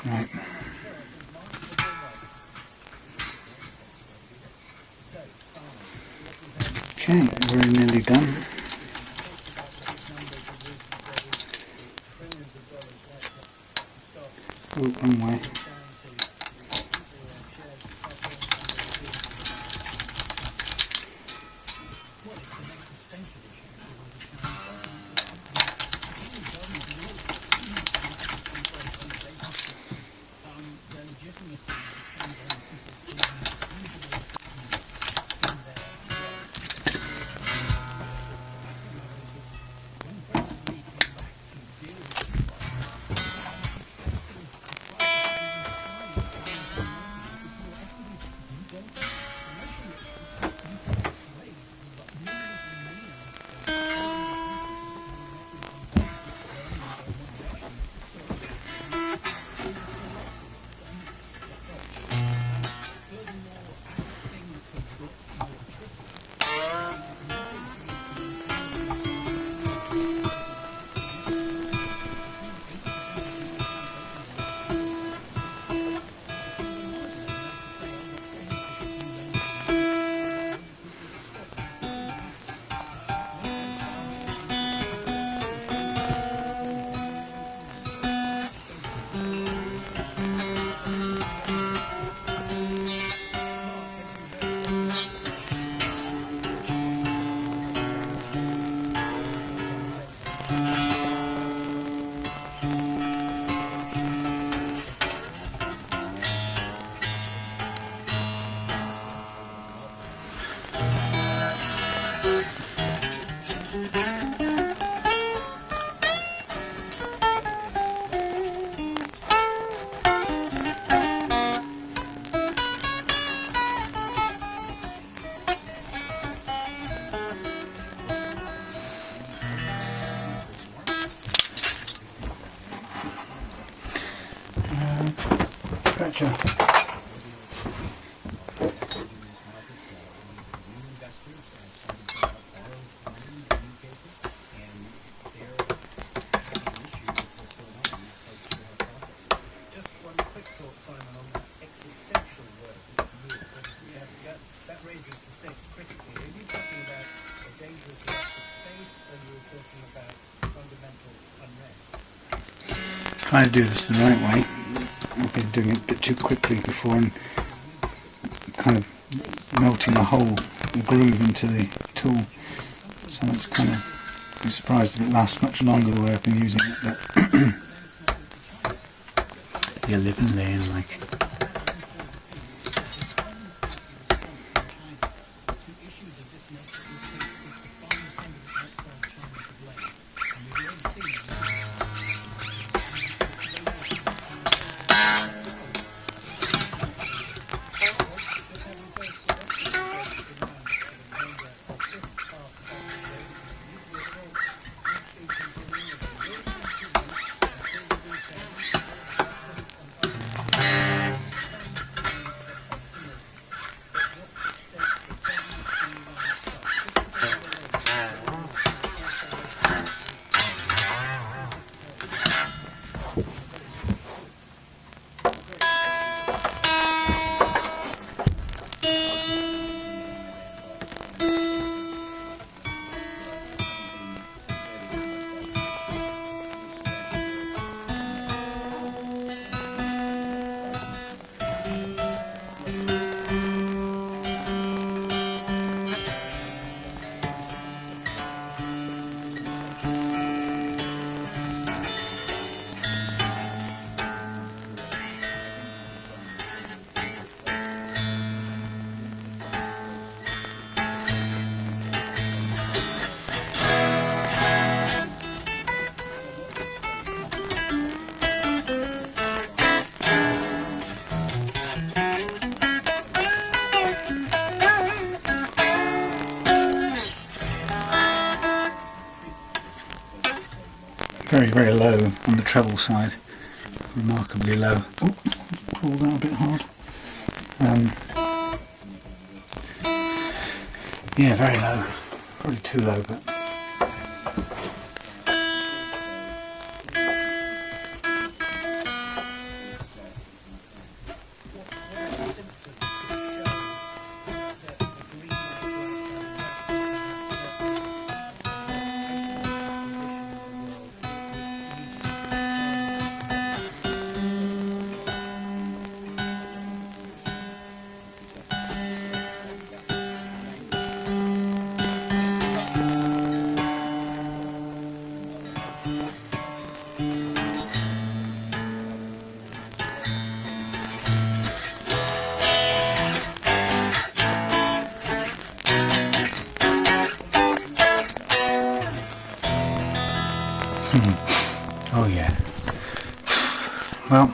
Right. Okay, we're nearly done. Oh, one way. trying to do this the right way. I've been doing it a bit too quickly before and kind of melting the whole groove into the tool. So it's kind of, I'm surprised if it lasts much longer the way I've been using it, but you live and learn, like. Very, very low on the treble side, remarkably low. Oh, pulled that a bit hard. Yeah, very low, probably too low, but oh yeah. Well,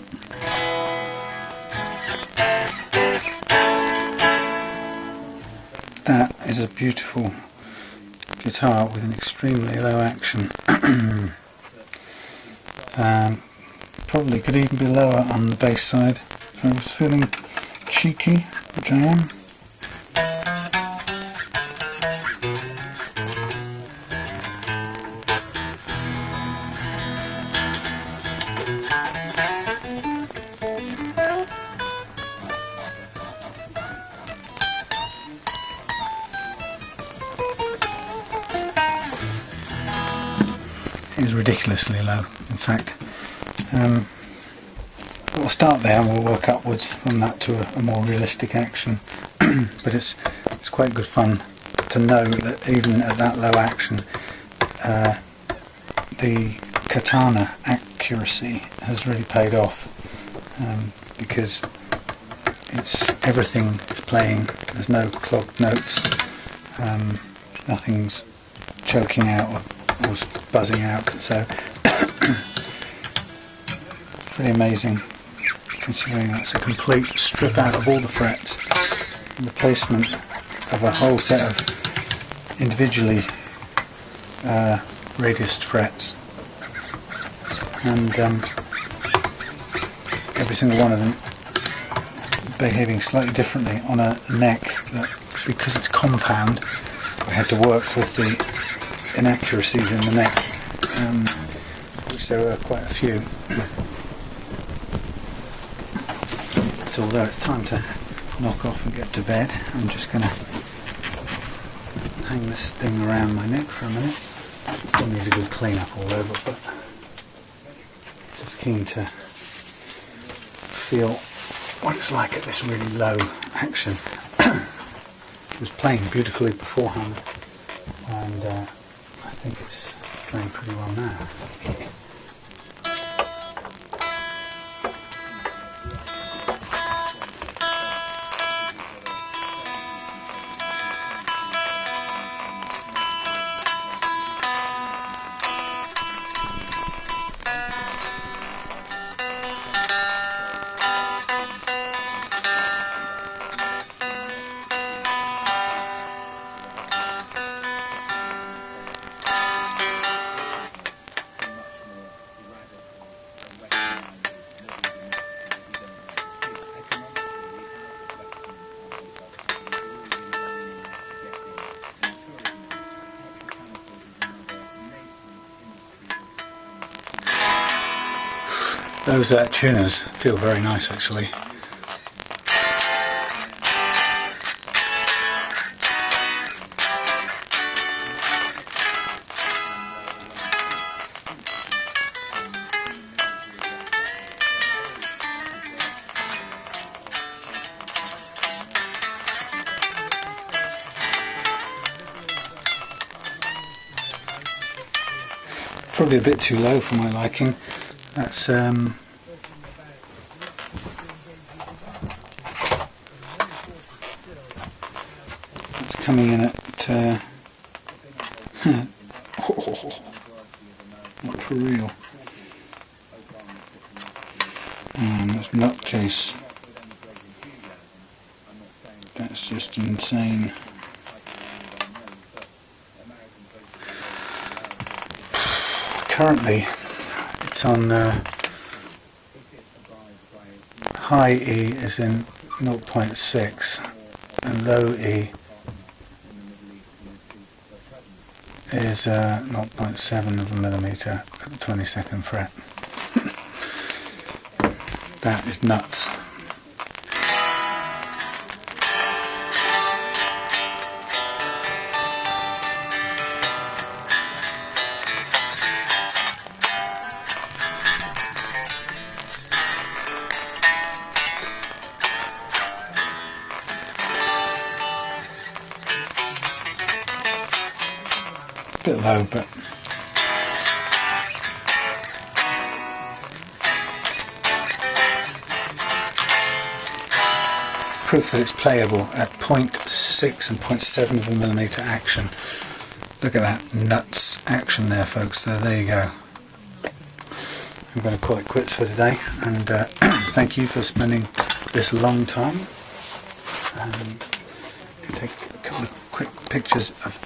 that is a beautiful guitar with an extremely low action. Probably could even be lower on the bass side if I was feeling cheeky, which I am. Is ridiculously low, in fact. We'll start there and we'll work upwards from that to a more realistic action. But it's quite good fun to know that even at that low action, the katana accuracy has really paid off, because everything is playing. There's no clogged notes. Nothing's choking out or buzzing out, so pretty amazing considering that's a complete strip out of all the frets, replacement of a whole set of individually radiused frets, and every single one of them behaving slightly differently on a neck that, because it's compound, we had to work with the inaccuracies in the neck, which there were quite a few. So although it's time to knock off and get to bed, I'm just going to hang this thing around my neck for a minute. Still needs a good clean up all over, but just Just keen to feel what it's like at this really low action. It was playing beautifully beforehand, and I think it's playing pretty well now. Those tuners feel very nice actually. Probably a bit too low for my liking. That's coming in at not for real. That's nutcase. That's just insane. Currently it's on high E is in 0.6 and low E is 0.7 of a millimetre at the 22nd fret. That is nuts. A bit low, but proof that it's playable at 0.6 and 0.7 of a millimetre action. Look at that nuts action there, folks. So there you go. I'm going to call it quits for today, and thank you for spending this long time. Take a couple of quick pictures of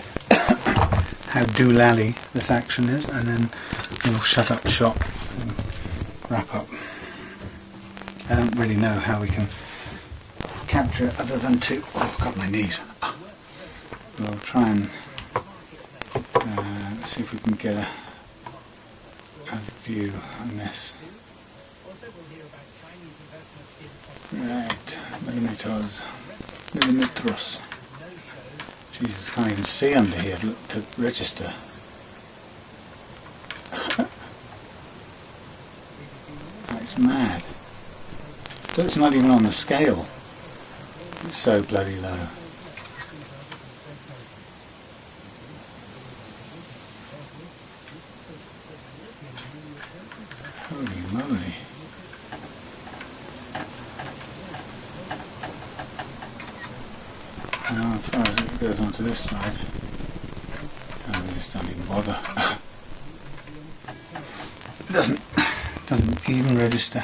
how doolally this action is, and then we'll shut up shop and wrap up. I don't really know how we can capture it other than to... Oh, I've got my knees. We'll try and see if we can get a view on this. Right, millimeters. Jesus, I can't even see under here to register. That's mad. It's not even on the scale. It's so bloody low. Holy moly. Now, as far as it goes onto this side, I just don't even bother. It doesn't even register.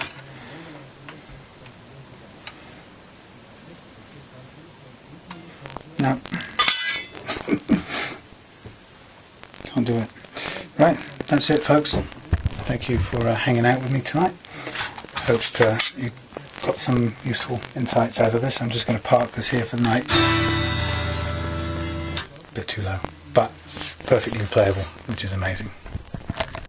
No. Can't do it. Right, that's it, folks. Thank you for hanging out with me tonight. Hope you got some useful insights out of this. I'm just going to park this here for the night. A bit too low, but perfectly playable, which is amazing.